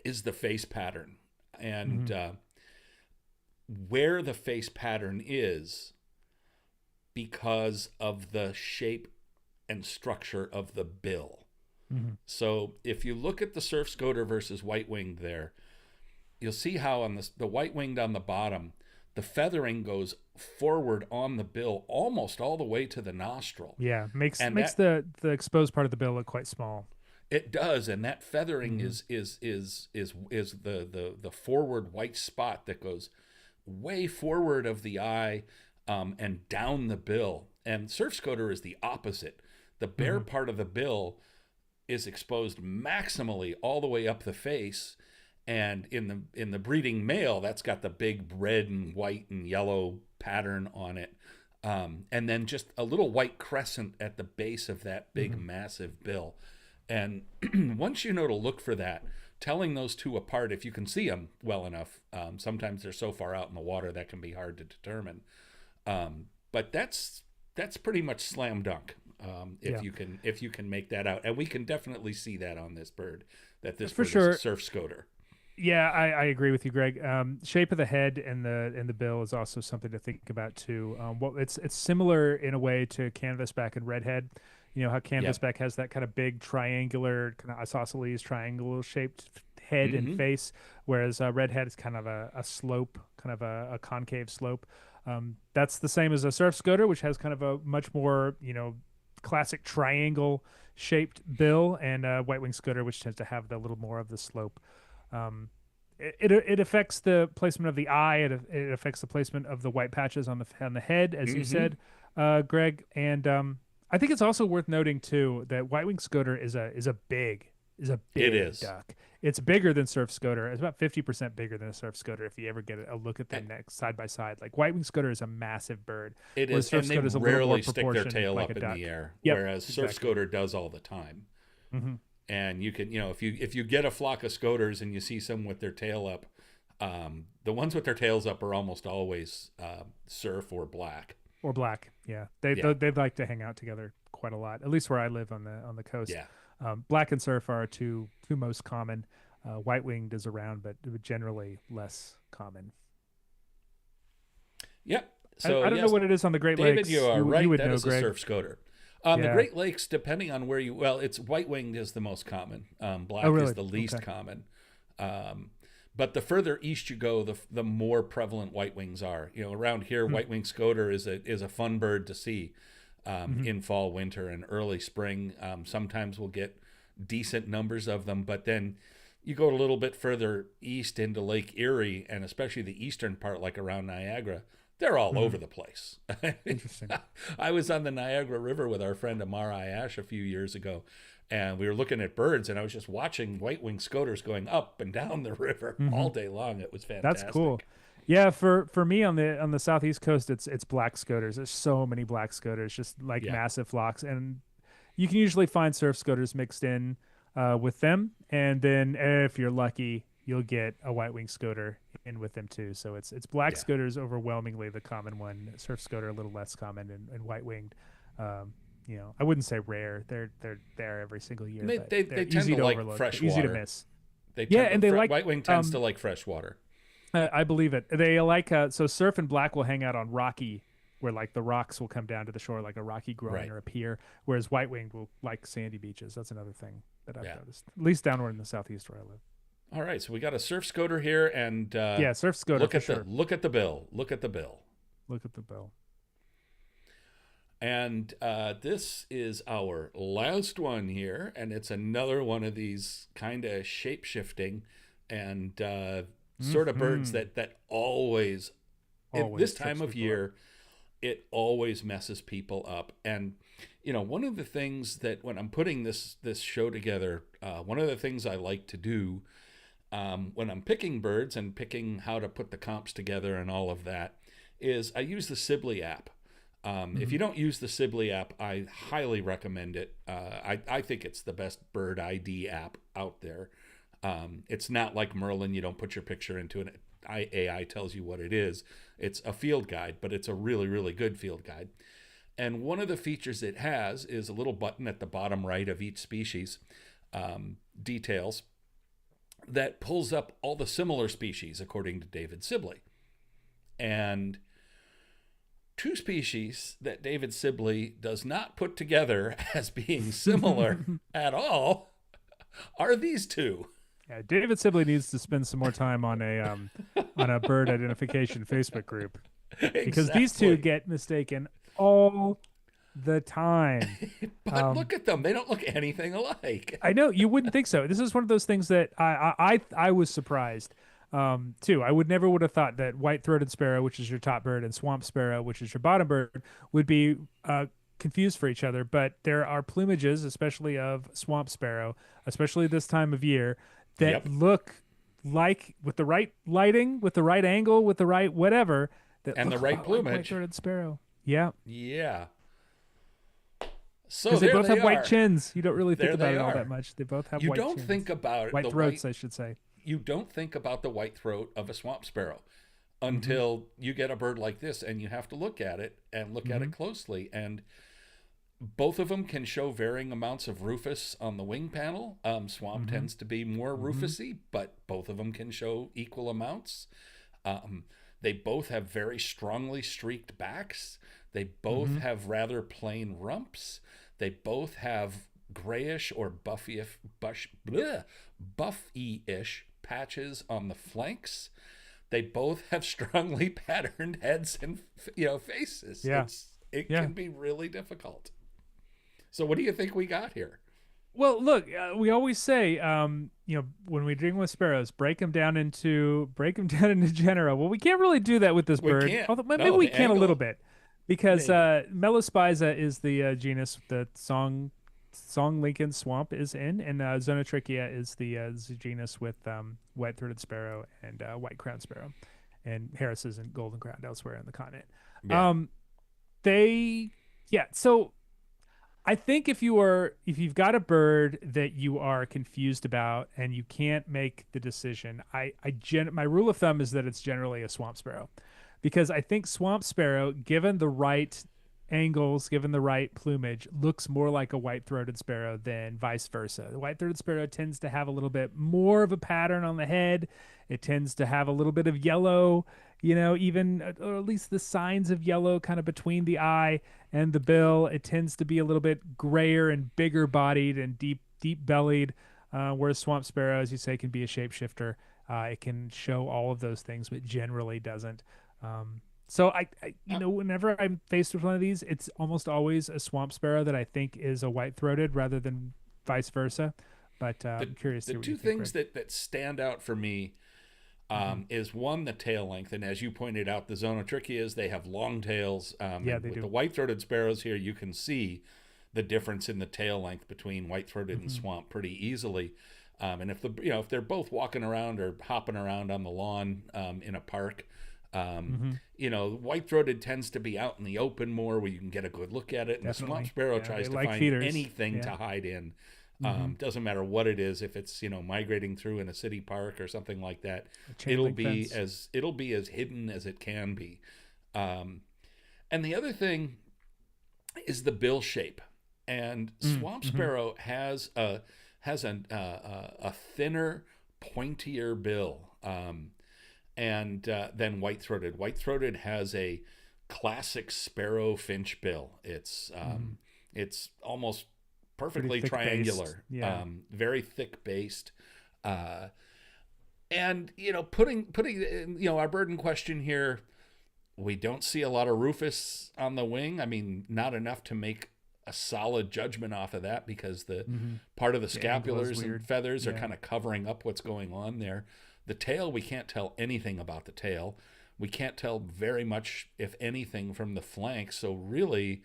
is the face pattern, and Hmm. where the face pattern is because of the shape and structure of the bill. Hmm. So if you look at the surf scoter versus white winged there, you'll see how on the white winged on the bottom, the feathering goes forward on the bill almost all the way to the nostril. Yeah. Makes And that the exposed part of the bill look quite small. it does, and that feathering Hmm. is the forward white spot that goes way forward of the eye, and down the bill. And surf scoter is the opposite. The bare Hmm. part of the bill is exposed maximally all the way up the face, and in the breeding male, that's got the big red and white and yellow pattern on it, and then just a little white crescent at the base of that big Hmm. massive bill. And once you know to look for that, telling those two apart, if you can see them well enough, sometimes they're so far out in the water that can be hard to determine. But that's pretty much slam dunk, Yeah. if you can make that out, and we can definitely see that on this bird, that this For bird is a sure. surf scoter. Yeah, I agree with you, Greg. Shape of the head and the bill is also something to think about too. Well, it's similar in a way to canvasback and redhead. You know how Yep. canvasback has that kind of big triangular, kind of isosceles triangle shaped head and Mm-hmm. face, whereas redhead is kind of a slope, kind of a concave slope. That's the same as a surf scoter, which has kind of a much more classic triangle shaped bill, and white wing scoter, which tends to have the little more of the slope. Um, it affects the placement of the eye. It affects the placement of the white patches on the head, as you Mm-hmm. said, Greg. And I think it's also worth noting too that white-winged scoter is a big It is. duck. It's bigger than surf scoter. It's about 50% bigger than a surf scoter if you ever get a look at them next side by side. Like white-winged scoter is a massive bird, It whereas is, surf and they scoter is a little more rarely stick their proportioned tail like a up in the duck. air, Yep, whereas surf exactly. scoter does all the time. Hmm. And you can, if you get a flock of scoters and you see some with their tail up, the ones with their tails up are almost always surf or black. Or black. Yeah, they Yeah, they like to hang out together quite a lot. At least where I live on the coast. yeah, Black and surf are two most common. White winged is around, but generally less common. yep. I, So I don't know yes, what it is on the Great David, you Lakes. are You right. would That know, is a Greg. surf scoter. The Yeah. Great Lakes, depending on where you, well, it's white winged is the most common. Oh, Black is really? the least Okay. common. Um, but the further east you go, the more prevalent white wings are. Around here, Hmm. white winged scoter is a fun bird to see, Hmm. in fall, winter, and early spring. Sometimes we'll get decent numbers of them, but then you go a little bit further east into Lake Erie, and especially the eastern part, like around Niagara, they're all Hmm. over the place. Interesting. I was on the Niagara River with our friend Amar Ayash a few years ago, and we were looking at birds, and I was just watching white-winged scoters going up and down the river Hmm. all day long. It was That's cool. fantastic. Yeah, for me on the southeast coast, it's black scoters. There's so many black scoters, just like Yeah, massive flocks, and you can usually find surf scoters mixed in with them, and then if you're lucky, you'll get a white winged scoter in with them too. So it's black yeah. scoters overwhelmingly the common one. Surf scoter a little less common, and white winged. Um, I wouldn't say rare. They're there every single year, And they, but they, they're they tend easy to to like overlook. fresh They're easy to water. miss. They Yeah, tend and they like white-winged tends to like fresh water. I believe it. They like so surf and black will hang out on rocky, where like the rocks will come down to the shore, like a rocky groin Right. or a pier, whereas white winged will like sandy beaches. That's another thing that I've Yeah. noticed, at least downward in the southeast where I live. All right, so we got a surf scoter here, and Yeah, surf scoter for sure. look at the bill. Look at the bill. Look at the bill. And this is our last one here, and it's another one of these kind of shape shifting and sort of birds Mhm. that always, at Always this trips time of people up. year, it always messes people up. And one of the things that when I'm putting this show together, one of the things I like to do when I'm picking birds and picking how to put the comps together and all of that is I use the Sibley app. If you don't use the Sibley app, I highly recommend it. I think it's the best bird ID app out there. It's not like Merlin. You don't put your picture into an AI tells you what it is. It's a field guide, but it's a really, really good field guide. And one of the features it has is a little button at the bottom right of each species, details, that pulls up all the similar species according to David Sibley. And two species that David Sibley does not put together as being similar at all are these two. Yeah, David Sibley needs to spend some more time on a bird identification Facebook group, because these two get mistaken all the time. But look at them; they don't look anything alike. I know, you wouldn't think so. This is one of those things that I was surprised too. I would have thought that white-throated sparrow, which is your top bird, and swamp sparrow, which is your bottom bird, would be confused for each other. But there are plumages, especially of swamp sparrow, especially this time of year, that look like, with the right lighting, with the right angle, with the right whatever, and the right plumage, like white-throated sparrow. Yeah. Yeah. So because they both have white chins. You don't really think about it all that much. They both have white chins. You don't think about white throats, I should say. You don't think about the white throat of a swamp sparrow until you get a bird like this, and you have to look at it and look at it closely. And both of them can show varying amounts of rufous on the wing panel. Swamp tends to be more rufusy, but both of them can show equal amounts. They both have very strongly streaked backs. They both have rather plain rumps. They both have grayish or buffy-ish patches on the flanks. They both have strongly patterned heads and faces. Yeah. It can be really difficult. So what do you think we got here? Well, look, we always say, when we're dealing with sparrows, break them down into genera. Well, we can't really do that with this bird. Although maybe we can a little bit, because Melospiza is the genus that Song Lincoln Swamp is in, and Zonotrichia is the genus with white-throated sparrow and white-crowned sparrow, and Harris's and golden-crowned elsewhere on the continent. Yeah. So I think if you've got a bird that you are confused about and you can't make the decision, my rule of thumb is that it's generally a swamp sparrow, because I think swamp sparrow, given the right angles, given the right plumage, looks more like a white-throated sparrow than vice versa. The white-throated sparrow tends to have a little bit more of a pattern on the head. It tends to have a little bit of yellow, even, or at least the signs of yellow kind of between the eye and the bill. It tends to be a little bit grayer and bigger bodied and deep bellied, whereas swamp sparrow, as you say, can be a shapeshifter. It can show all of those things, but generally doesn't. So I whenever I'm faced with one of these, it's almost always a swamp sparrow that I think is a white-throated rather than vice versa. But I'm curious. The two things that stand out for me is, one, the tail length, and as you pointed out, the Zonotrichias, they have long tails. They do. The white-throated sparrows here, you can see the difference in the tail length between white-throated and swamp pretty easily. And if they're both walking around or hopping around on the lawn in a park, white-throated tends to be out in the open more, where you can get a good look at it. And the swamp sparrow tries to find anything to hide in. Doesn't matter what it is. If it's migrating through in a city park or something like that, it'll be as hidden as it can be. And the other thing is the bill shape. And swamp sparrow has a thinner, pointier bill. Then white-throated. White-throated has a classic sparrow finch bill. It's almost perfectly triangular, very thick based. And putting our bird in question here, we don't see a lot of rufous on the wing. I mean, not enough to make a solid judgment off of that, because the part of the scapulars and feathers are kind of covering up what's going on there. The tail, we can't tell anything about the tail. We can't tell very much, if anything, from the flanks. So really,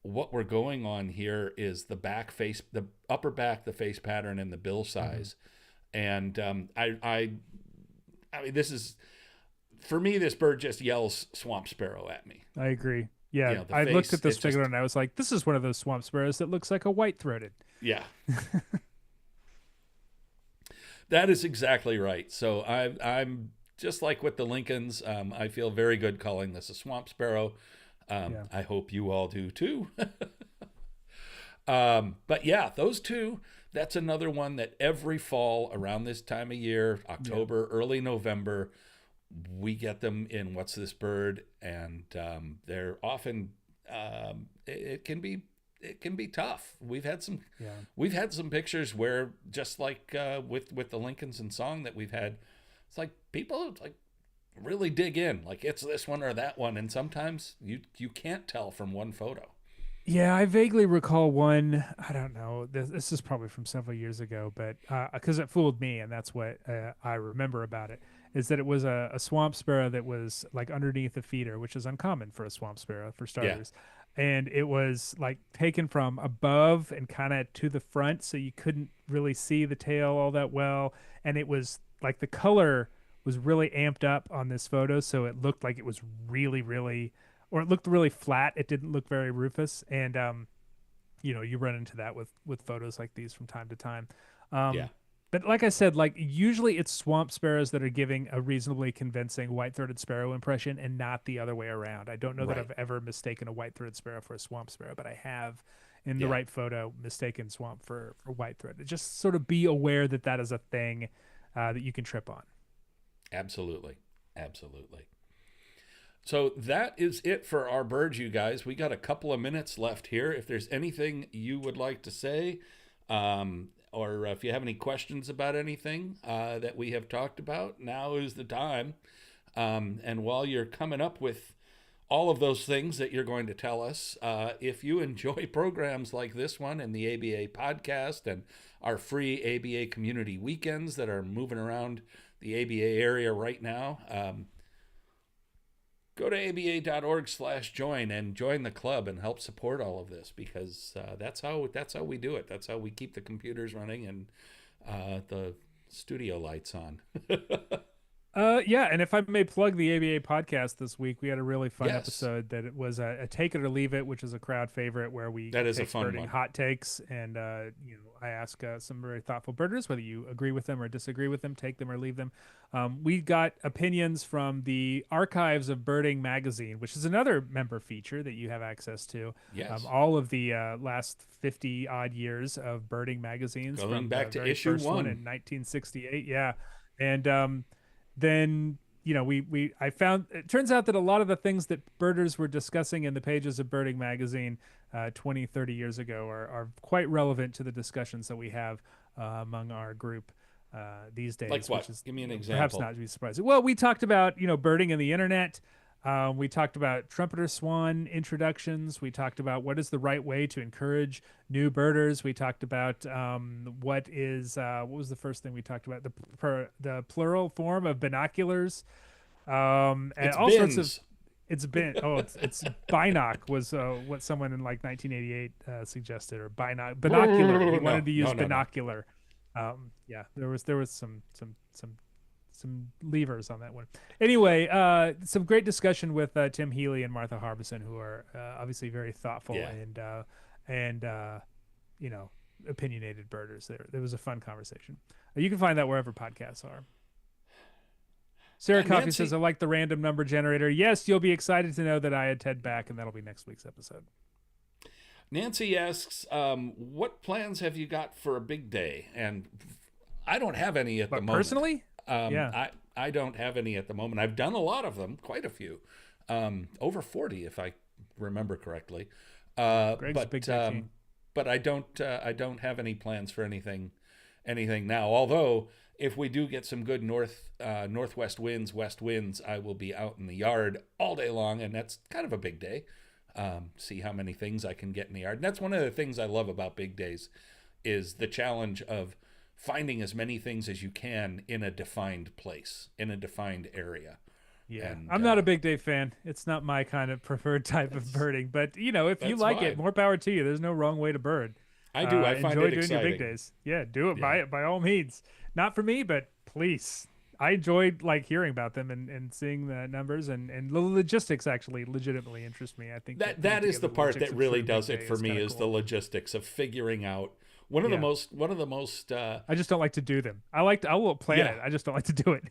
what we're going on here is the back face, the upper back, the face pattern, and the bill size. And I mean, this is, for me, this bird just yells swamp sparrow at me. I agree. Yeah, I looked at this figure and I was like, this is one of those swamp sparrows that looks like a white-throated. Yeah. That is exactly right. So I'm just like with the Lincolns. I feel very good calling this a swamp sparrow. Yeah. I hope you all do too. But yeah, those two, that's another one that every fall around this time of year, Yeah. October, early November, we get them in What's This Bird? And they're often, it can be tough. Yeah. We've had some pictures where just like with the Lincolns and song that we've had, it's like people like really dig in, like it's this one or that one, and sometimes you can't tell from one photo. Yeah, I vaguely recall one. I don't know. This is probably from several years ago, but because it fooled me, and that's what I remember about it, is that it was a swamp sparrow that was like underneath a feeder, which is uncommon for a swamp sparrow for Yeah, starters. And it was like taken from above and kind of to the front, so you couldn't really see the tail all that well. And it was like the color was really amped up on this photo, so it looked like it was really, really, or it looked really flat. It didn't look very rufous, and you run into that with photos like these from time to time. yeah, But like I said, like usually it's swamp sparrows that are giving a reasonably convincing white-throated sparrow impression, and not the other way around. I don't know that right, I've ever mistaken a white-throated sparrow for a swamp sparrow, but I have, in the yeah, right photo, mistaken swamp for white-throated. Just sort of be aware that that is a thing that you can trip on. absolutely, absolutely. So that is it for our birds, you guys. We got a couple of minutes left here. If there's anything you would like to say, or if you have any questions about anything that we have talked about, now is the time. And while you're coming up with all of those things that you're going to tell us, if you enjoy programs like this one and the ABA podcast and our free ABA community weekends that are moving around the ABA area right now, go to aba.org/join and join the club and help support all of this, because that's how we do it. That's how we keep the computers running and the studio lights on. Yeah, and if I may plug the ABA podcast this week, we had a really fun Yes, episode that it was a take it or leave it, which is a crowd favorite where we that is a take fun birding one. hot takes, and I ask some very thoughtful birders whether you agree with them or disagree with them, take them or leave them. We got opinions from the Archives of Birding magazine, which is another member feature that you have access to. Yes, All of the last 50 odd years of birding magazines going from the back to very issue first one in one. 1968. Yeah, and then we I found it turns out that a lot of the things that birders were discussing in the pages of Birding magazine 20 30 years ago are quite relevant to the discussions that we have among our group these Like days, which what? is Give me an perhaps example. not to be surprising. Well, we talked about birding and the internet. We talked about trumpeter swan introductions. We talked about what is the right way to encourage new birders. We talked about what was the first thing we talked about? The plural form of binoculars, and It's all sorts of. bins. It's binoc was what someone in like 1988 suggested, or binocular. He No, wanted to use no, no, no. binocular. Yeah, there was some levers on that one. Anyway, some great discussion with Tim Healy and Martha Harbison, who are obviously very thoughtful Yeah. and opinionated birders. There was a fun conversation. You can find that wherever podcasts are. Sarah And Coffey says, Nancy, "I like the random number generator." Yes, you'll be excited to know that I had Ted back, and that'll be next week's episode. Nancy asks, what plans have you got for a big day? And I don't have any at the But moment. personally, Um, yeah, I, I don't have any at the moment. I've done a lot of them, quite a few, over 40 if I remember correctly. Greg's a big But day king. but I don't have any plans for anything now. Although if we do get some good northwest winds, west winds, I will be out in the yard all day long, and that's kind of a big day. See how many things I can get in the yard. And that's one of the things I love about big days, is the challenge of finding as many things as you can in a defined place, in a defined area. Yeah, And I'm not a big day fan. It's not my kind of preferred type of that's birding. But if you that's like it, fine. more power to you. There's no wrong way to bird. I do. I find Enjoy it doing your big exciting. days. Yeah, do it Yeah. by all means. Not for me, but please. I enjoyed like hearing about them and seeing the numbers, and the logistics actually legitimately interest me. I think That putting that is together the part logistics that for really a big does it day for me, kind of is the cool. logistics of figuring out One of the Yeah. most, one of the most, I just don't like to do them. I will plan yeah. it. I just don't like to do it.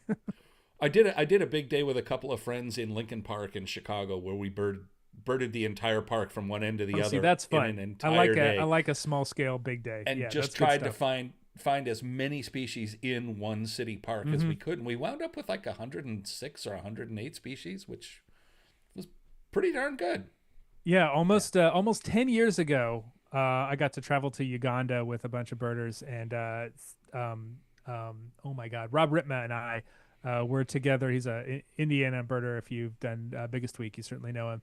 I did a big day with a couple of friends in Lincoln Park in Chicago where we birded the entire park from one end to the Oh, see, other that's in fun. an entire day. I like a small scale big day. And Yeah, just that's good tried to stuff. find as many species in one city park as we could. And we wound up with like 106 or 108 species, which was pretty darn good. Yeah, almost 10 years ago, I got to travel to Uganda with a bunch of birders, and oh my God, Rob Ritma and I were together. He's a Indiana birder. If you've done Biggest Week, you certainly know him.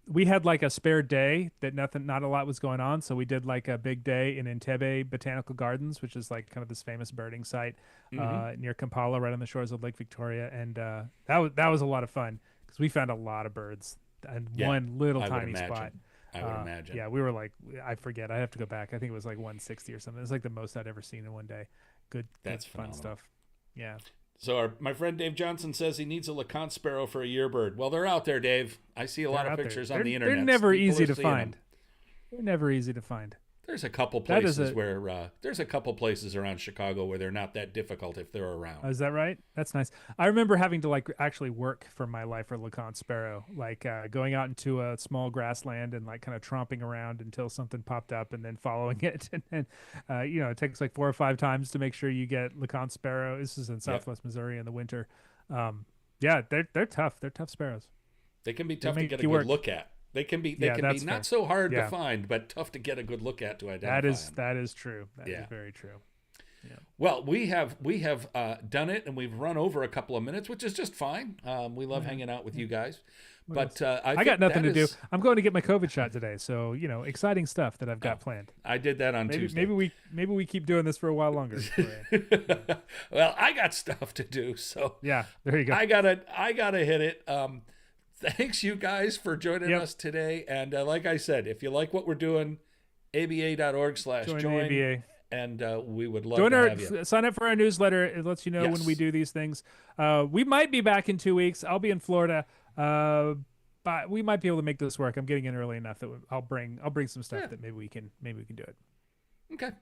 We had like a spare day that not a lot was going on, so we did like a big day in Entebbe Botanical Gardens, which is like kind of this famous birding site near Kampala, right on the shores of Lake Victoria, and that was a lot of fun because we found a lot of birds in Yeah, one little I would tiny imagine. spot. I would imagine. Yeah, we were like, I forget. I have to go back. I think it was like 160 or something. It's like the most I'd ever seen in one day. Good That's fun phenomenal. stuff. Yeah. So my friend Dave Johnson says he needs a LeConte sparrow for a yearbird. Well, they're out there, Dave. I see a lot They're of out there. pictures on the internet. They're never People easy are to seeing them. find. They're never easy to find. There's a couple That is places where there's a couple places around Chicago where they're not that difficult if they're around. Is that right? That's nice. I remember having to like actually work for my life for LeConte sparrow, like going out into a small grassland and like kind of tromping around until something popped up, and then following it. And then, it takes like 4 or 5 times to make sure you get LeConte sparrow. This is in Southwest Missouri in the winter. Yeah, they're tough. They're tough sparrows. They can be tough to make get a you good work. look at. They can be Yeah, not that's fair. so hard Yeah. to find, but tough to get a good look at to identify them. That is true. That is Yeah. very true. Well, we have done it, and we've run over a couple of minutes, which is just fine. We love hanging out with you guys, but I got nothing to do. I'm going to get my COVID shot today, so exciting stuff that I've got planned. I did that on Tuesday. Maybe we keep doing this for a while longer. Well, I got stuff to do, so Yeah, there you go. I gotta hit it. Thanks you guys for joining us today, and like I said, if you like what we're doing, aba.org/join. Join the ABA. And we would love Join to have you. sign up for our newsletter. It lets you know when we do these things. We might be back in 2 weeks. I'll be in Florida, but we might be able to make this work. I'm getting in early enough that I'll bring some stuff that maybe we can do it. Okay.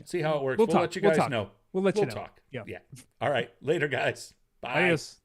See how it works. We'll talk. Let you We'll guys talk. know. We'll let you know. Talk. Yeah. All right. Later, guys. Bye. Adios.